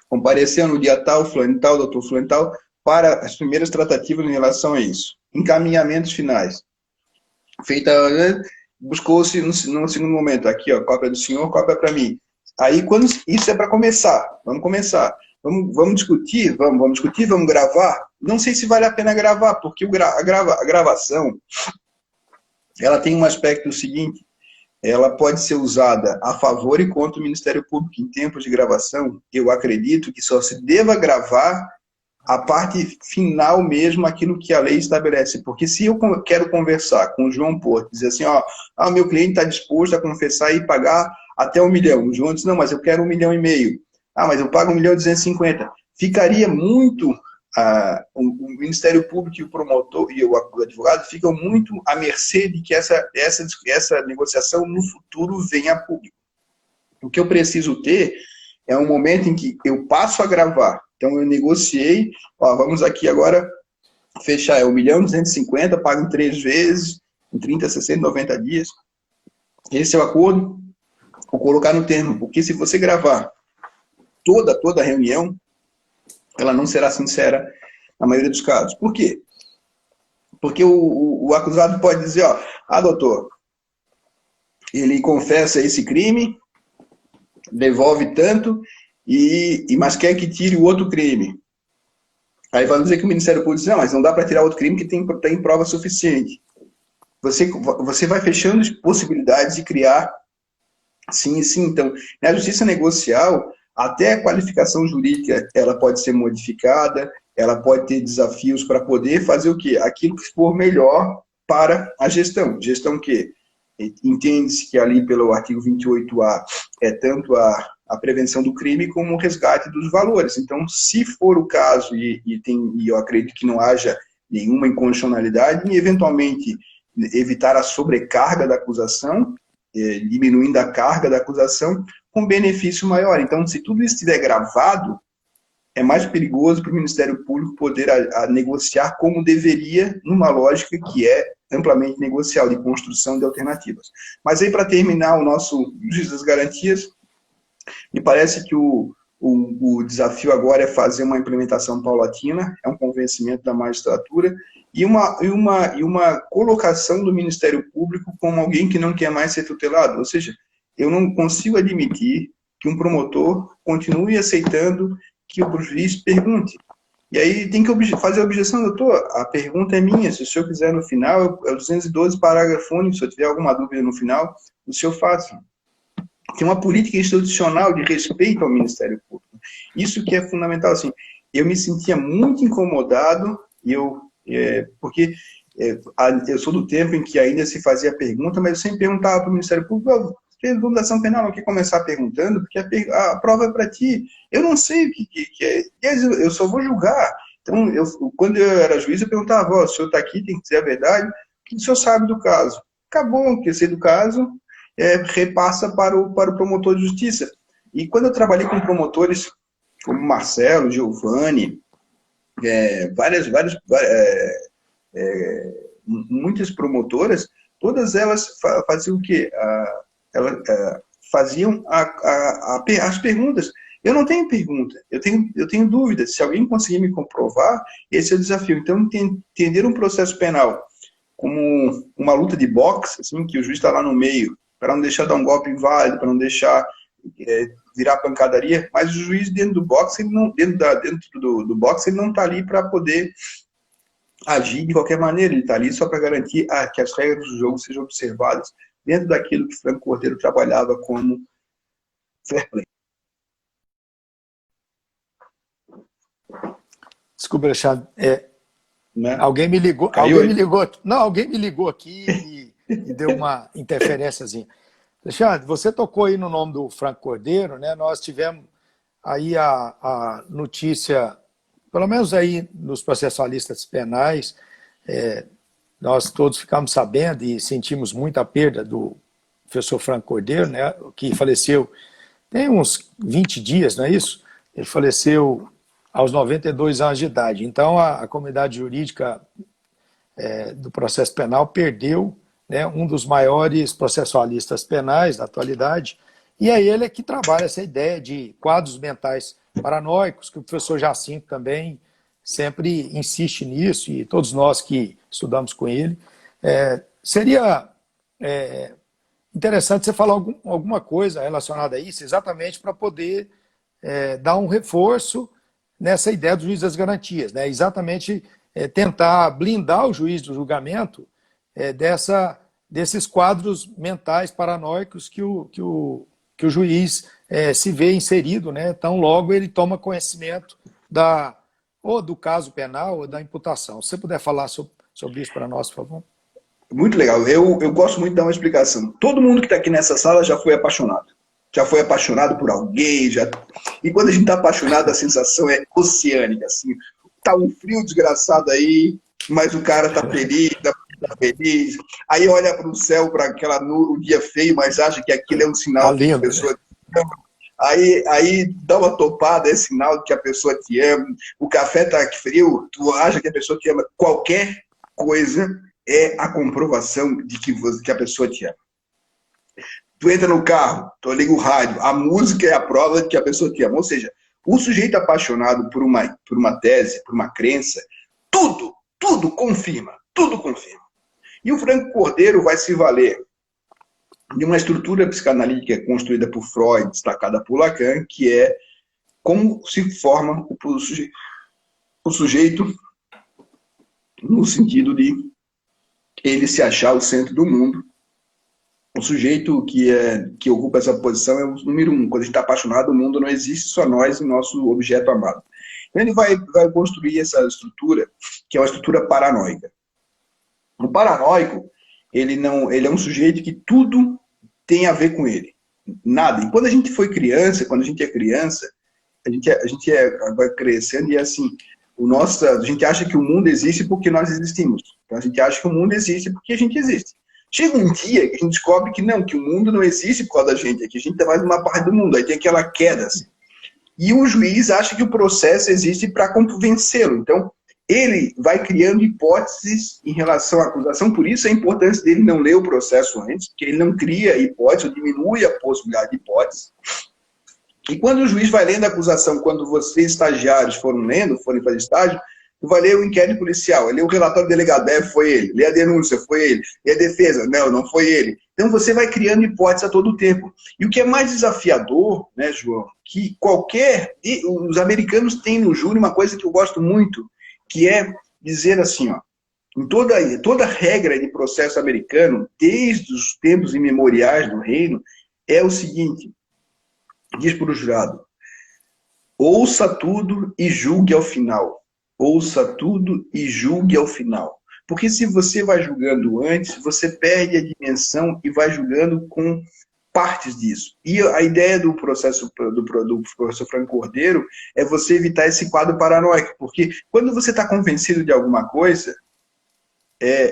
[SPEAKER 2] Compareceu no dia tal, fulano e tal, doutor fulano e tal, para as primeiras tratativas em relação a isso. Encaminhamentos finais. Feita, buscou-se no segundo momento, aqui, ó, cópia do senhor, cópia para mim. Aí, quando isso é para começar, vamos começar. Vamos discutir, vamos gravar. Não sei se vale a pena gravar, porque a gravação, ela tem um aspecto seguinte, ela pode ser usada a favor e contra o Ministério Público. Em tempos de gravação, eu acredito que só se deva gravar a parte final mesmo, aquilo que a lei estabelece. Porque se eu quero conversar com o João Porto, dizer assim, o meu cliente está disposto a confessar e pagar até 1 milhão. O João diz, não, mas eu quero 1,5 milhão. Mas eu pago 1,250 milhões. Ficaria muito... o Ministério Público e o promotor e o advogado ficam muito à mercê de que essa negociação no futuro venha a público. O que eu preciso ter é um momento em que eu passo a gravar. Então eu negociei, vamos aqui agora fechar, 1,250 milhões, pago em 3 vezes, em 30, 60, 90 dias. Esse é o acordo. Vou colocar no termo, porque se você gravar toda a reunião, ela não será sincera na maioria dos casos. Por quê? Porque o acusado pode dizer, doutor, ele confessa esse crime, devolve tanto, mas quer que tire o outro crime. Aí vai dizer que o Ministério Público diz, não, mas não dá para tirar outro crime que tem prova suficiente. Você vai fechando as possibilidades de criar sim e sim. Então, na justiça negocial, até a qualificação jurídica, ela pode ser modificada, ela pode ter desafios para poder fazer o quê? Aquilo que for melhor para a gestão. Gestão que entende-se que ali pelo artigo 28A é tanto a prevenção do crime como o resgate dos valores. Então, se for o caso, e eu acredito que não haja nenhuma inconstitucionalidade, e eventualmente evitar a sobrecarga da acusação, diminuindo a carga da acusação, com benefício maior. Então, se tudo isso estiver gravado, é mais perigoso para o Ministério Público poder a negociar como deveria, numa lógica que é amplamente negocial, de construção de alternativas. Mas aí, para terminar o nosso juiz das garantias, me parece que o desafio agora é fazer uma implementação paulatina, é um convencimento da magistratura, e uma colocação do Ministério Público como alguém que não quer mais ser tutelado. Ou seja, eu não consigo admitir que um promotor continue aceitando que o juiz pergunte. E aí tem que fazer a objeção, doutor, a pergunta é minha, se o senhor quiser no final, é o 212 parágrafo único, se eu tiver alguma dúvida no final, o senhor faça. Tem uma política institucional de respeito ao Ministério Público. Isso que é fundamental. Assim, eu me sentia muito incomodado, porque eu sou do tempo em que ainda se fazia pergunta, mas eu sempre perguntava para o Ministério Público, fez dúvida da ação penal, não quer começar perguntando, porque a prova é para ti. Eu não sei o que é. Eu só vou julgar. Então, quando eu era juiz, eu perguntava, o senhor está aqui, tem que dizer a verdade, o que o senhor sabe do caso? Acabou, que sei do caso, repassa para o promotor de justiça. E quando eu trabalhei com promotores como Marcelo, Giovanni, muitas promotoras, todas elas faziam o quê? Elas faziam as perguntas. Eu não tenho pergunta, eu tenho dúvidas. Se alguém conseguir me comprovar, esse é o desafio. Então, entender um processo penal como uma luta de boxe, assim, que o juiz está lá no meio, para não deixar dar um golpe inválido, para não deixar virar pancadaria, mas o juiz dentro do boxe, dentro do boxe, ele não está ali para poder agir de qualquer maneira, ele está ali só para garantir que as regras do jogo sejam observadas dentro daquilo que Franco Cordeiro trabalhava como fair play.
[SPEAKER 1] Desculpa, Alexandre.
[SPEAKER 2] Né?
[SPEAKER 1] Alguém me ligou. Alguém me ligou aqui e deu uma interferênciazinha. Alexandre, você tocou aí no nome do Franco Cordeiro, né? Nós tivemos aí a notícia, pelo menos aí nos processualistas penais, nós todos ficamos sabendo e sentimos muita perda do professor Franco Cordeiro, né? Que faleceu tem uns 20 dias, não é isso? Ele faleceu aos 92 anos de idade. Então, a comunidade jurídica do processo penal perdeu, né, um dos maiores processualistas penais da atualidade, e é ele que trabalha essa ideia de quadros mentais paranoicos, que o professor Jacinto também sempre insiste nisso, e todos nós que estudamos com ele. Seria interessante você falar alguma coisa relacionada a isso, exatamente para poder dar um reforço nessa ideia do juiz das garantias, né? Exatamente tentar blindar o juiz do julgamento desses quadros mentais paranoicos que o juiz se vê inserido, né? Então logo ele toma conhecimento ou do caso penal ou da imputação. Se você puder falar sobre isso para nós, por favor.
[SPEAKER 2] Muito legal. Eu gosto muito de dar uma explicação. Todo mundo que está aqui nessa sala já foi apaixonado. Já foi apaixonado por alguém. E quando a gente está apaixonado, a sensação é oceânica. Assim, tá um frio desgraçado aí, mas o cara tá feliz, tá feliz. Aí olha para o céu, para o dia feio, mas acha que aquilo é um sinal de que a pessoa te ama. Aí dá uma topada, é sinal de que a pessoa te ama. O café tá frio, tu acha que a pessoa te ama. Qualquer coisa é a comprovação de que a pessoa te ama. Tu entra no carro, tu liga o rádio, a música é a prova de que a pessoa te ama. Ou seja, o sujeito apaixonado por uma tese, por uma crença, tudo confirma, tudo confirma. E o Franco Cordeiro vai se valer de uma estrutura psicanalítica construída por Freud, destacada por Lacan, que é como se forma o sujeito no sentido de ele se achar o centro do mundo. O sujeito que ocupa essa posição é o número 1. Quando a gente está apaixonado, o mundo não existe, só nós e nosso objeto amado. Então ele vai construir essa estrutura, que é uma estrutura paranoica. O paranoico, ele é um sujeito que tudo tem a ver com ele. Nada. E quando a gente foi criança, quando a gente é criança, vai crescendo e é assim, a gente acha que o mundo existe porque nós existimos. Então a gente acha que o mundo existe porque a gente existe. Chega um dia que a gente descobre que não, que o mundo não existe por causa da gente, é que a gente é mais uma parte do mundo, aí tem aquela queda assim. E o juiz acha que o processo existe para convencê-lo. Então, ele vai criando hipóteses em relação à acusação, por isso a importância dele não ler o processo antes, porque ele não cria hipótese, ou diminui a possibilidade de hipótese. E quando o juiz vai lendo a acusação, quando vocês, estagiários, forem fazer estágio, tu vai ler o inquérito policial, vai ler o relatório do delegado, foi ele, lê a denúncia, foi ele, lê a defesa, não foi ele. Então você vai criando hipótese a todo tempo. E o que é mais desafiador, né, João, que os americanos têm no júri uma coisa que eu gosto muito, que é dizer assim, ó, em toda regra de processo americano, desde os tempos imemoriais do reino, é o seguinte, diz para o jurado, ouça tudo e julgue ao final. Ouça tudo e julgue ao final. Porque se você vai julgando antes, você perde a dimensão e vai julgando com partes disso. E a ideia do processo do professor Franco Cordeiro é você evitar esse quadro paranoico, porque quando você está convencido de alguma coisa,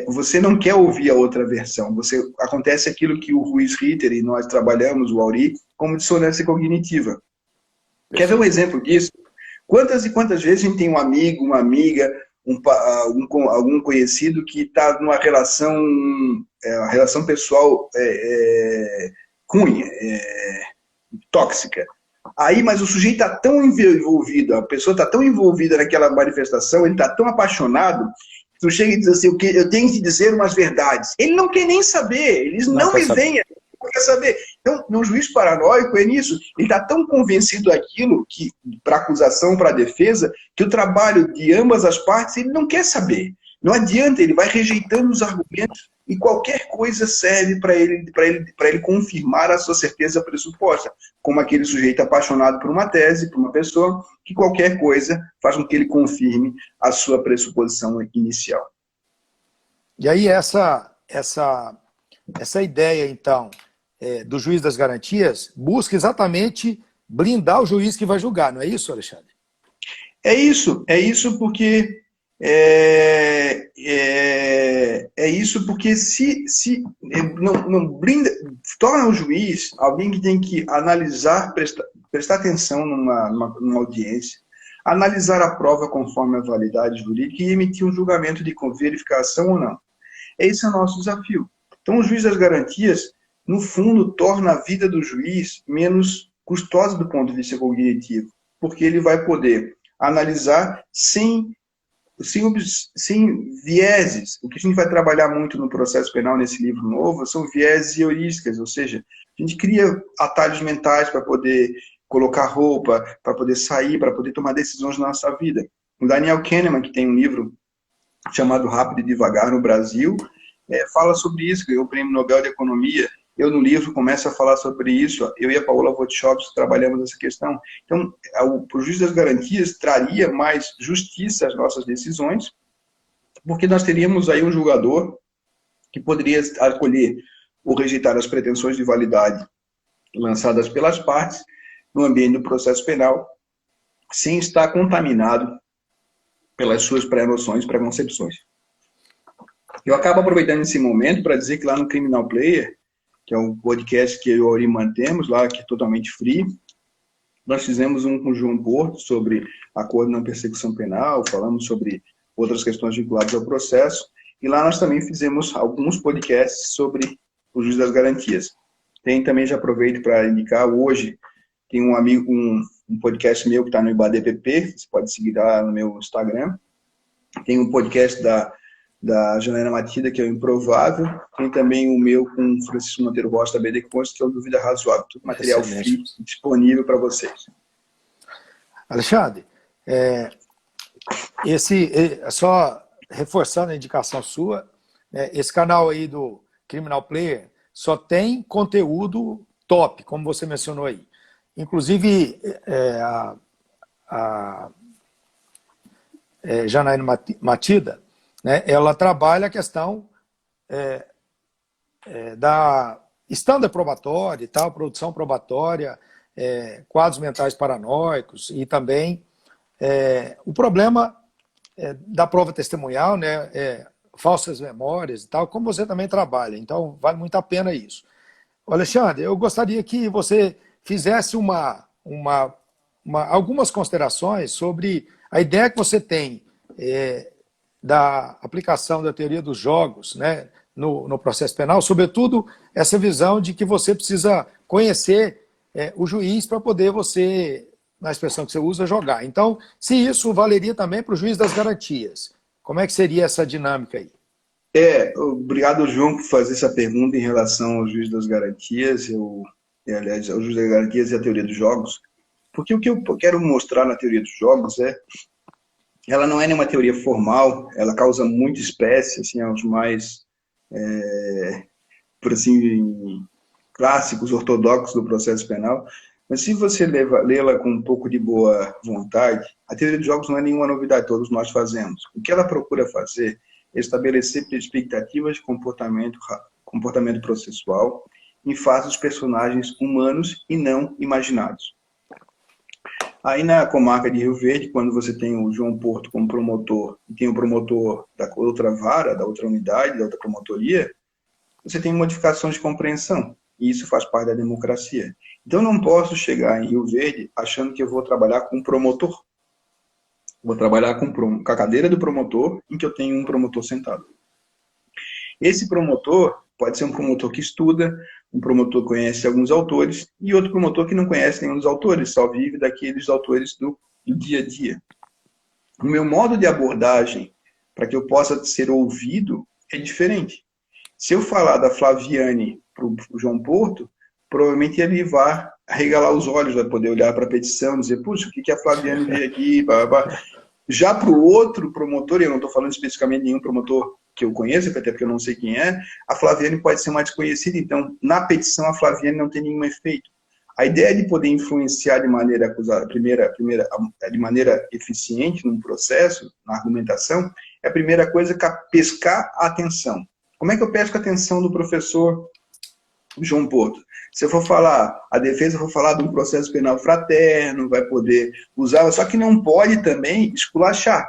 [SPEAKER 2] você não quer ouvir a outra versão. Acontece aquilo que o Ruiz Ritter e nós trabalhamos, o Auri, como dissonância cognitiva. Quer ver um exemplo disso? Quantas e quantas vezes a gente tem um amigo, uma amiga, algum conhecido que está numa relação, uma relação pessoal ruim, tóxica. Aí, mas o sujeito está tão envolvido, a pessoa está tão envolvida naquela manifestação, ele está tão apaixonado, tu chega e diz assim, eu tenho que te dizer umas verdades. Ele não quer nem saber, eles não me veem, não quer saber. Então, no juiz paranoico é nisso. Ele está tão convencido daquilo, para acusação, para defesa, que o trabalho de ambas as partes ele não quer saber. Não adianta, ele vai rejeitando os argumentos e qualquer coisa serve para ele confirmar a sua certeza pressuposta. Como aquele sujeito apaixonado por uma tese, por uma pessoa, que qualquer coisa faz com que ele confirme a sua pressuposição inicial.
[SPEAKER 1] E aí essa ideia, então, do juiz das garantias, busca exatamente blindar o juiz que vai julgar, não é isso, Alexandre?
[SPEAKER 2] É isso porque se não blinda, torna o juiz alguém que tem que analisar, prestar atenção numa audiência, analisar a prova conforme a validade jurídica e emitir um julgamento de verificação ou não. Esse é o nosso desafio. Então, o juiz das garantias, no fundo, torna a vida do juiz menos custosa do ponto de vista cognitivo, porque ele vai poder analisar sem vieses. O que a gente vai trabalhar muito no processo penal nesse livro novo são vieses e heurísticas, ou seja, a gente cria atalhos mentais para poder colocar roupa, para poder sair, para poder tomar decisões na nossa vida. O Daniel Kahneman, que tem um livro chamado Rápido e Devagar no Brasil, fala sobre isso, ganhou o Prêmio Nobel de Economia. Eu, no livro, começo a falar sobre isso. Eu e a Paola Votschops trabalhamos essa questão. Então, o juiz das garantias traria mais justiça às nossas decisões, porque nós teríamos aí um julgador que poderia acolher ou rejeitar as pretensões de validade lançadas pelas partes no ambiente do processo penal, sem estar contaminado pelas suas pré-noções, pré-concepções. Eu acabo aproveitando esse momento para dizer que lá no Criminal Player, que é um podcast que eu e o Auri mantemos lá, que é totalmente free, nós fizemos um com o João Porto sobre acordo na persecução penal, falamos sobre outras questões vinculadas ao processo, e lá nós também fizemos alguns podcasts sobre o juiz das garantias. Tem também, já aproveito para indicar, hoje tem um podcast meu que está no IBADPP, você pode seguir lá no meu Instagram. Tem um podcast da Janaína Matida, que é o Improvável. Tem também o meu com o Francisco Monteiro Rocha, da BD Const, que é o Dúvida Razoável. Tudo material free, disponível para vocês.
[SPEAKER 1] Alexandre, só reforçando a indicação sua, esse canal aí do Criminal Player só tem conteúdo top, como você mencionou aí. Inclusive, a Janaína Matida, né, ela trabalha a questão da standard probatória e tal, produção probatória, quadros mentais paranoicos e também o problema da prova testemunhal, né, falsas memórias e tal, como você também trabalha. Então, vale muito a pena isso. Alexandre, eu gostaria que você fizesse algumas considerações sobre a ideia que você tem da aplicação da teoria dos jogos, né, no processo penal, sobretudo essa visão de que você precisa conhecer o juiz para poder você, na expressão que você usa, jogar. Então, se isso valeria também para o juiz das garantias, como é que seria essa dinâmica aí?
[SPEAKER 2] Obrigado, João, por fazer essa pergunta em relação ao juiz das garantias, aliás, ao juiz das garantias e à teoria dos jogos, porque o que eu quero mostrar na teoria dos jogos ela não é nenhuma teoria formal, ela causa muita espécie, assim, aos mais, por assim, clássicos, ortodoxos do processo penal, mas se você lê-la com um pouco de boa vontade, a teoria dos jogos não é nenhuma novidade, todos nós fazemos. O que ela procura fazer é estabelecer expectativas de comportamento processual em face dos personagens humanos e não imaginados. Aí na comarca de Rio Verde, quando você tem o João Porto como promotor e tem o promotor da outra vara, da outra unidade, da outra promotoria, você tem modificações de compreensão. E isso faz parte da democracia. Então, eu não posso chegar em Rio Verde achando que eu vou trabalhar com um promotor. Vou trabalhar com a cadeira do promotor, em que eu tenho um promotor sentado. Esse promotor pode ser um promotor que estuda, um promotor que conhece alguns autores, e outro promotor que não conhece nenhum dos autores, só vive daqueles autores do dia a dia. O meu modo de abordagem, para que eu possa ser ouvido, é diferente. Se eu falar da Flaviane para o João Porto, provavelmente ele vai arregalar os olhos, vai poder olhar para a petição, dizer, puxa, o que a Flaviane veio aqui? Já para o outro promotor, e eu não estou falando especificamente de nenhum promotor que eu conheço, até porque eu não sei quem é, a Flaviane pode ser mais desconhecida, então na petição a Flaviane não tem nenhum efeito. A ideia de poder influenciar de maneira de maneira eficiente num processo, na argumentação, é a primeira coisa que é pescar a atenção. Como é que eu pesco a atenção do professor João Porto? Se eu for falar, a defesa for falar de um processo penal fraterno, vai poder usar, só que não pode também esculachar,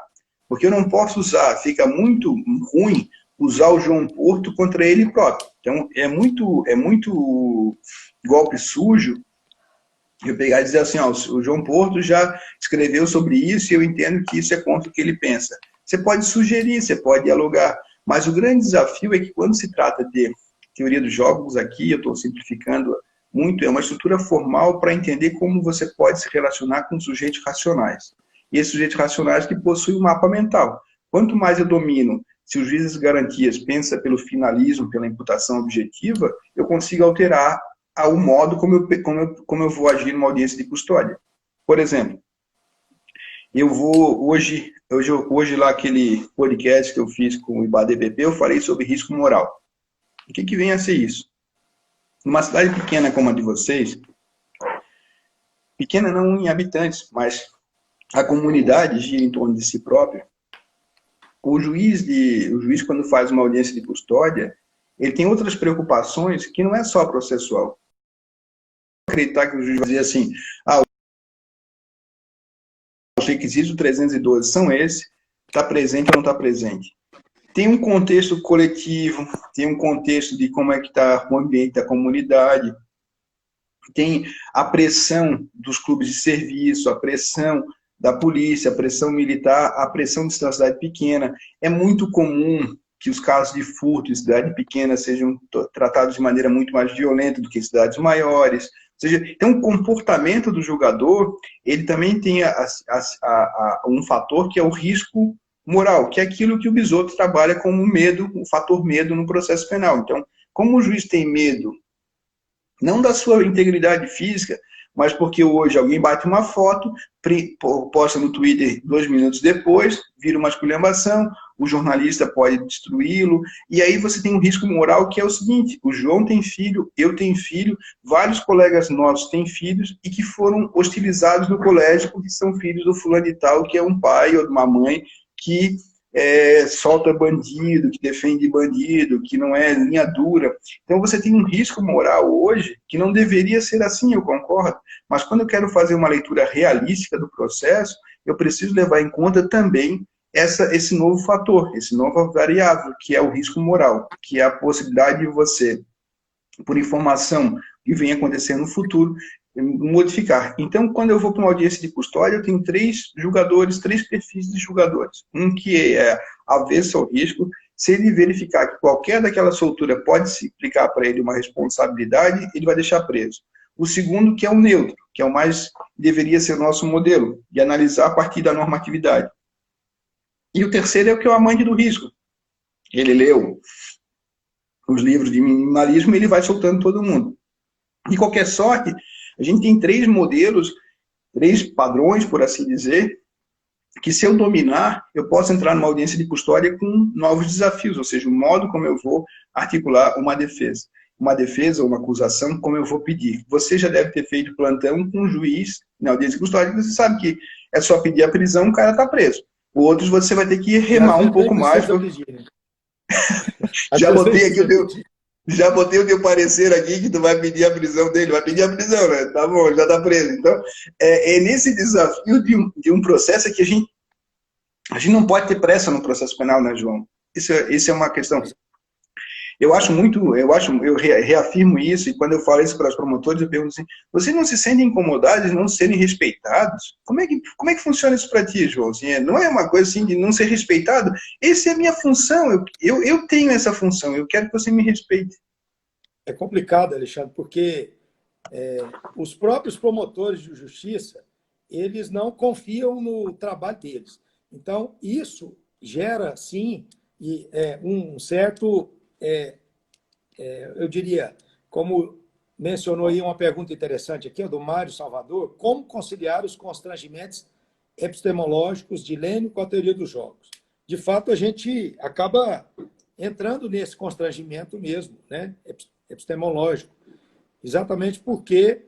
[SPEAKER 2] porque eu não posso usar, fica muito ruim usar o João Porto contra ele próprio. Então, é muito golpe sujo eu pegar e dizer assim, ó, o João Porto já escreveu sobre isso e eu entendo que isso é contra o que ele pensa. Você pode sugerir, você pode dialogar, mas o grande desafio é que quando se trata de teoria dos jogos aqui, eu estou simplificando muito, é uma estrutura formal para entender como você pode se relacionar com sujeitos racionais. E esses sujeitos racionais que possuem um mapa mental. Quanto mais eu domino, se o juiz das garantias pensa pelo finalismo, pela imputação objetiva, eu consigo alterar o modo como eu vou agir numa audiência de custódia. Por exemplo, eu vou hoje lá aquele podcast que eu fiz com o IBADBP, eu falei sobre risco moral. O que vem a ser isso? Numa cidade pequena como a de vocês, pequena não em habitantes, mas a comunidade gira em torno de si próprio, o juiz quando faz uma audiência de custódia, ele tem outras preocupações que não é só processual. Acreditar que o juiz vai dizer assim, os requisitos do 312 são esses, está presente ou não está presente. Tem um contexto coletivo, tem um contexto de como é que está o ambiente da comunidade, tem a pressão dos clubes de serviço, a pressão da polícia, a pressão militar, a pressão de cidade pequena. É muito comum que os casos de furto em cidade pequena sejam tratados de maneira muito mais violenta do que em cidades maiores. Ou seja, então o comportamento do julgador, ele também tem um fator que é o risco moral, que é aquilo que o Bisotto trabalha como medo, o fator medo no processo penal. Então, como o juiz tem medo, não da sua integridade física, mas porque hoje alguém bate uma foto, posta no Twitter 2 minutos depois, vira uma esculhambação, o jornalista pode destruí-lo, e aí você tem um risco moral que é o seguinte, o João tem filho, eu tenho filho, vários colegas nossos têm filhos e que foram hostilizados no colégio porque são filhos do fulano de tal, que é um pai ou de uma mãe que solta bandido, que defende bandido, que não é linha dura. Então você tem um risco moral hoje que não deveria ser assim, eu concordo. Mas quando eu quero fazer uma leitura realística do processo, eu preciso levar em conta também esse novo fator, esse novo variável, que é o risco moral, que é a possibilidade de você, por informação que venha acontecer no futuro, modificar. Então, quando eu vou para uma audiência de custódia, eu tenho três julgadores, três perfis de julgadores. Um que é avesso ao risco, se ele verificar que qualquer daquela soltura pode se aplicar para ele uma responsabilidade, ele vai deixar preso. O segundo, que é o neutro, que é o mais deveria ser o nosso modelo, de analisar a partir da normatividade. E o terceiro é o que é o amante do risco. Ele leu os livros de minimalismo e ele vai soltando todo mundo. De qualquer sorte, a gente tem três modelos, três padrões, por assim dizer, que se eu dominar, eu posso entrar numa audiência de custódia com novos desafios, ou seja, o modo como eu vou articular uma defesa. Uma defesa ou uma acusação, como eu vou pedir. Você já deve ter feito plantão com um juiz na audiência de custódia, você sabe que é só pedir a prisão, o cara está preso. Outros você vai ter que remar um pouco mais. Já botei o teu parecer aqui que tu vai pedir a prisão dele. Vai pedir a prisão, né? Tá bom, já tá preso. Então, é nesse desafio de um processo que a gente não pode ter pressa no processo penal, né, João? Isso é uma questão. Eu reafirmo isso, e quando eu falo isso para os promotores, eu pergunto assim, vocês não se sentem incomodados de não serem respeitados? Como é que funciona isso para ti, João? Assim, não é uma coisa assim de não ser respeitado? Essa é a minha função, eu tenho essa função, eu quero que você me respeite.
[SPEAKER 1] É complicado, Alexandre, porque os próprios promotores de justiça, eles não confiam no trabalho deles. Então, isso gera, sim, um certo... eu diria, como mencionou aí uma pergunta interessante aqui, do Mário Salvador, como conciliar os constrangimentos epistemológicos de Lênin com a teoria dos jogos? De fato, a gente acaba entrando nesse constrangimento mesmo, né, epistemológico, exatamente porque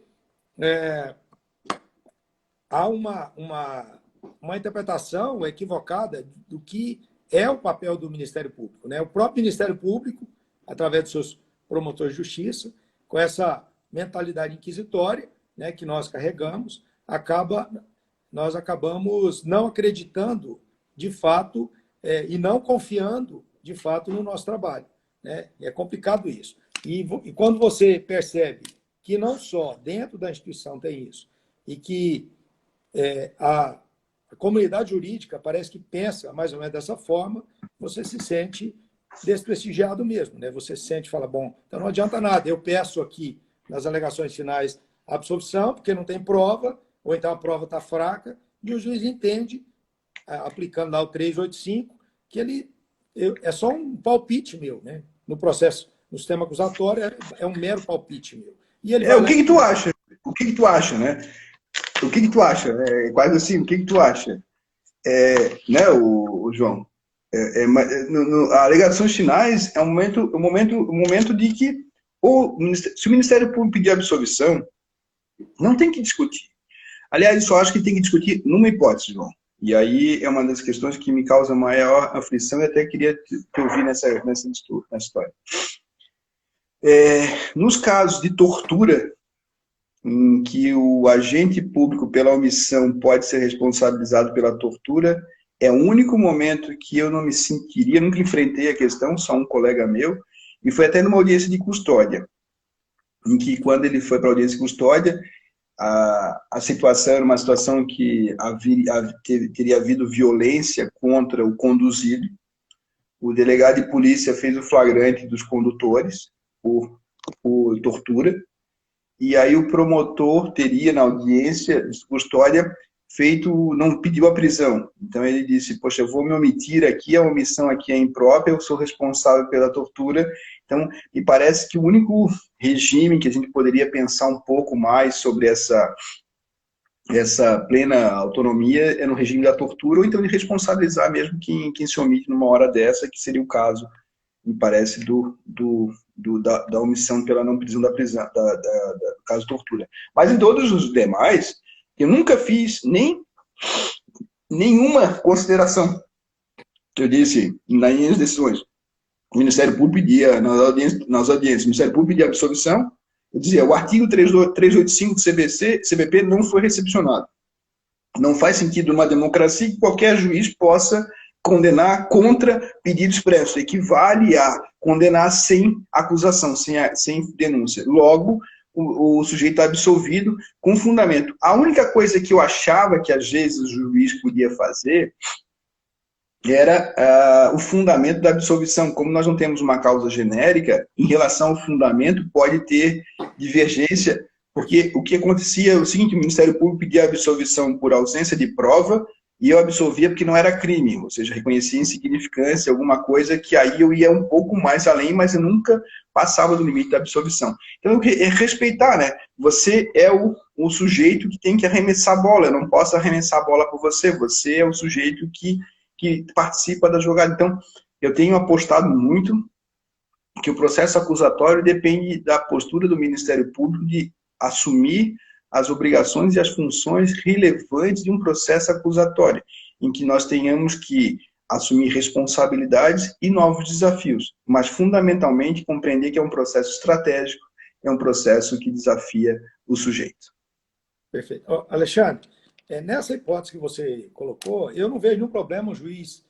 [SPEAKER 1] há uma interpretação equivocada do que é o papel do Ministério Público, né? O próprio Ministério Público, através dos seus promotores de justiça, com essa mentalidade inquisitória, né, que nós carregamos, nós acabamos não acreditando, de fato, e não confiando, de fato, no nosso trabalho, né? É complicado isso. E quando você percebe que não só dentro da instituição tem isso, e que a comunidade jurídica parece que pensa mais ou menos dessa forma, você se sente desprestigiado mesmo, né? Você se sente e fala, bom, então não adianta nada, eu peço aqui nas alegações finais a absolvição, porque não tem prova, ou então a prova está fraca, e o juiz entende, aplicando lá o 385, que é só um palpite meu, né? No processo, no sistema acusatório, é um mero palpite meu. E ele
[SPEAKER 2] o que tu acha? O que tu acha, né? O que tu acha? Quase assim, o que tu acha? Né, o João? A alegações finais é um momento de que se o Ministério Público pedir absolvição, não tem que discutir. Aliás, eu só acho que tem que discutir numa hipótese, João. E aí é uma das questões que me causa maior aflição e até queria te ouvir nessa história. Nos casos de tortura, em que o agente público, pela omissão, pode ser responsabilizado pela tortura, é o único momento que eu não me sentiria, nunca enfrentei a questão, só um colega meu, e foi até numa audiência de custódia, em que quando ele foi para a audiência de custódia, a situação era uma situação que teria havido violência contra o conduzido, o delegado de polícia fez o flagrante dos condutores por tortura, e aí o promotor teria, na audiência de custódia, não pediu a prisão. Então ele disse, poxa, eu vou me omitir aqui, a omissão aqui é imprópria, eu sou responsável pela tortura. Então, me parece que o único regime que a gente poderia pensar um pouco mais sobre essa plena autonomia é no regime da tortura, ou então de responsabilizar mesmo quem se omite numa hora dessa, que seria o caso, me parece, da omissão pela não prisão do caso de tortura. Mas em todos os demais, eu nunca fiz nenhuma consideração. eu disse, nas minhas decisões, o Ministério Público pedia, nas audiências, o Ministério Público pedia absolvição, eu dizia, o artigo 385 do CBP não foi recepcionado. Não faz sentido numa democracia que qualquer juiz possa condenar contra pedido expresso. Equivale a condenar sem acusação, sem denúncia. Logo, o sujeito é absolvido com fundamento. A única coisa que eu achava que às vezes o juiz podia fazer era o fundamento da absolvição. Como nós não temos uma causa genérica, em relação ao fundamento pode ter divergência, porque o que acontecia é o seguinte, o Ministério Público pedia absolvição por ausência de prova, e eu absolvia porque não era crime, ou seja, reconhecia insignificância, alguma coisa que aí eu ia um pouco mais além, mas eu nunca passava do limite da absolvição. Então, é respeitar, né? Você é o sujeito que tem que arremessar a bola, eu não posso arremessar a bola por você, você é o sujeito que participa da jogada. Então, eu tenho apostado muito que o processo acusatório depende da postura do Ministério Público de assumir as obrigações e as funções relevantes de um processo acusatório, em que nós tenhamos que assumir responsabilidades e novos desafios, mas fundamentalmente compreender que é um processo estratégico, é um processo que desafia o sujeito.
[SPEAKER 1] Perfeito. Alexandre, nessa hipótese que você colocou, eu não vejo nenhum problema o juiz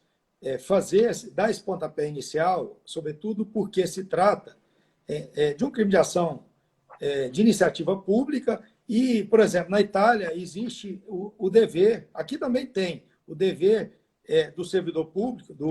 [SPEAKER 1] dar esse pontapé inicial, sobretudo porque se trata de um crime de ação de iniciativa pública e, por exemplo, na Itália existe o dever, aqui também tem, o dever do servidor público, do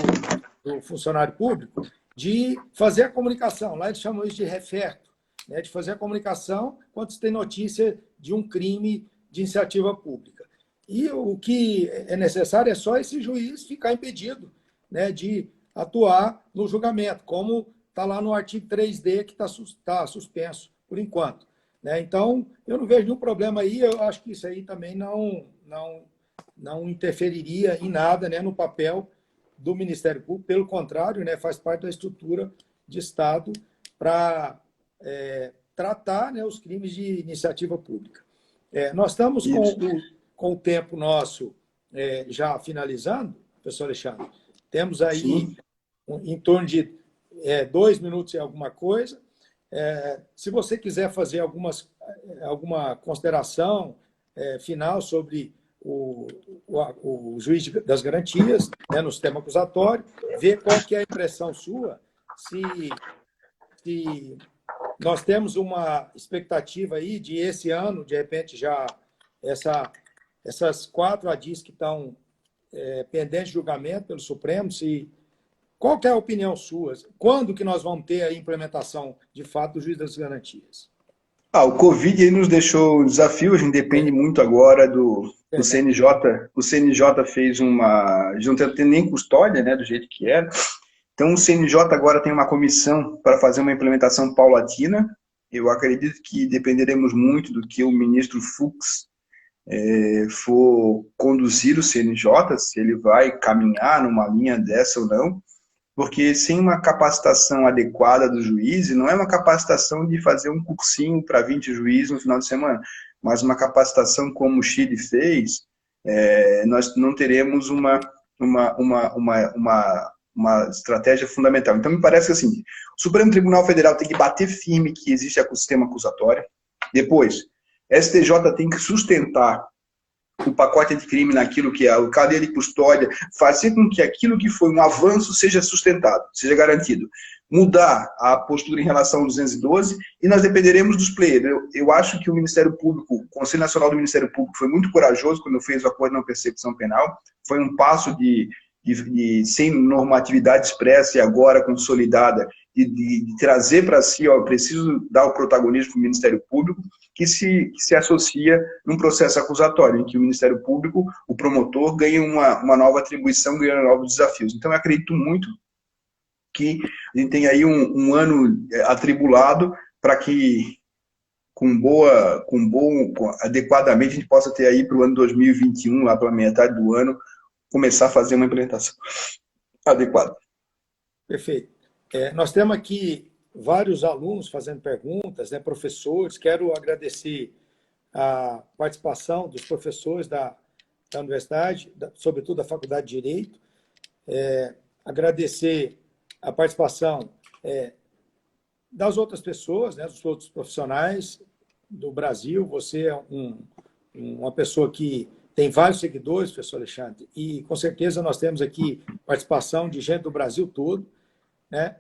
[SPEAKER 1] funcionário público, de fazer a comunicação. Lá eles chamam isso de referto, né, de fazer a comunicação quando se tem notícia de um crime de iniciativa pública. E o que é necessário é só esse juiz ficar impedido, né, de atuar no julgamento, como está lá no artigo 3D, que está suspenso por enquanto. Né? Então, eu não vejo nenhum problema aí, eu acho que isso aí também não interferiria em nada, né, no papel do Ministério Público, pelo contrário, né, faz parte da estrutura de Estado para tratar, né, os crimes de iniciativa pública. Nós estamos com o tempo nosso já finalizando, professor Alexandre. Temos aí em torno de 2 minutos e alguma coisa. Se você quiser fazer alguma consideração final sobre o juiz das garantias, né, no sistema acusatório, ver qual que é a impressão sua, se nós temos uma expectativa aí de esse ano, de repente, já essas 4 ADIs que estão pendentes de julgamento pelo Supremo, qual que é a opinião sua? Quando que nós vamos ter a implementação, de fato, do juiz das garantias?
[SPEAKER 2] O Covid aí nos deixou um desafio, a gente depende muito agora do CNJ. O CNJ fez uma... não tem nem custódia, né, do jeito que era. Então, o CNJ agora tem uma comissão para fazer uma implementação paulatina. Eu acredito que dependeremos muito do que o ministro Fux for conduzir o CNJ, se ele vai caminhar numa linha dessa ou não, porque sem uma capacitação adequada do juiz, não é uma capacitação de fazer um cursinho para 20 juízes no final de semana, mas uma capacitação como o Chile fez, nós não teremos uma estratégia fundamental. Então, me parece que assim, o Supremo Tribunal Federal tem que bater firme que existe o sistema acusatório. Depois, STJ tem que sustentar o pacote anticrime naquilo que é a cadeia de custódia, fazer com que aquilo que foi um avanço seja sustentado, seja garantido. Mudar a postura em relação ao 212 e nós dependeremos dos players. Eu acho que o Ministério Público, o Conselho Nacional do Ministério Público foi muito corajoso quando fez o acordo de não persecução penal, foi um passo sem normatividade expressa e agora consolidada, de trazer para si, preciso dar o protagonismo para o Ministério Público, que se associa num processo acusatório, em que o Ministério Público, o promotor, ganha uma nova atribuição, ganha novos desafios. Então, eu acredito muito que a gente tem aí um ano atribulado para que, adequadamente, a gente possa ter aí para o ano 2021, lá pela metade do ano, começar a fazer uma implementação adequada.
[SPEAKER 1] Perfeito. Nós temos aqui vários alunos fazendo perguntas, né, professores. Quero agradecer a participação dos professores da universidade, sobretudo da Faculdade de Direito. agradecer a participação das outras pessoas, né, dos outros profissionais do Brasil. Você é uma pessoa que tem vários seguidores, professor Alexandre, e com certeza nós temos aqui participação de gente do Brasil todo, né?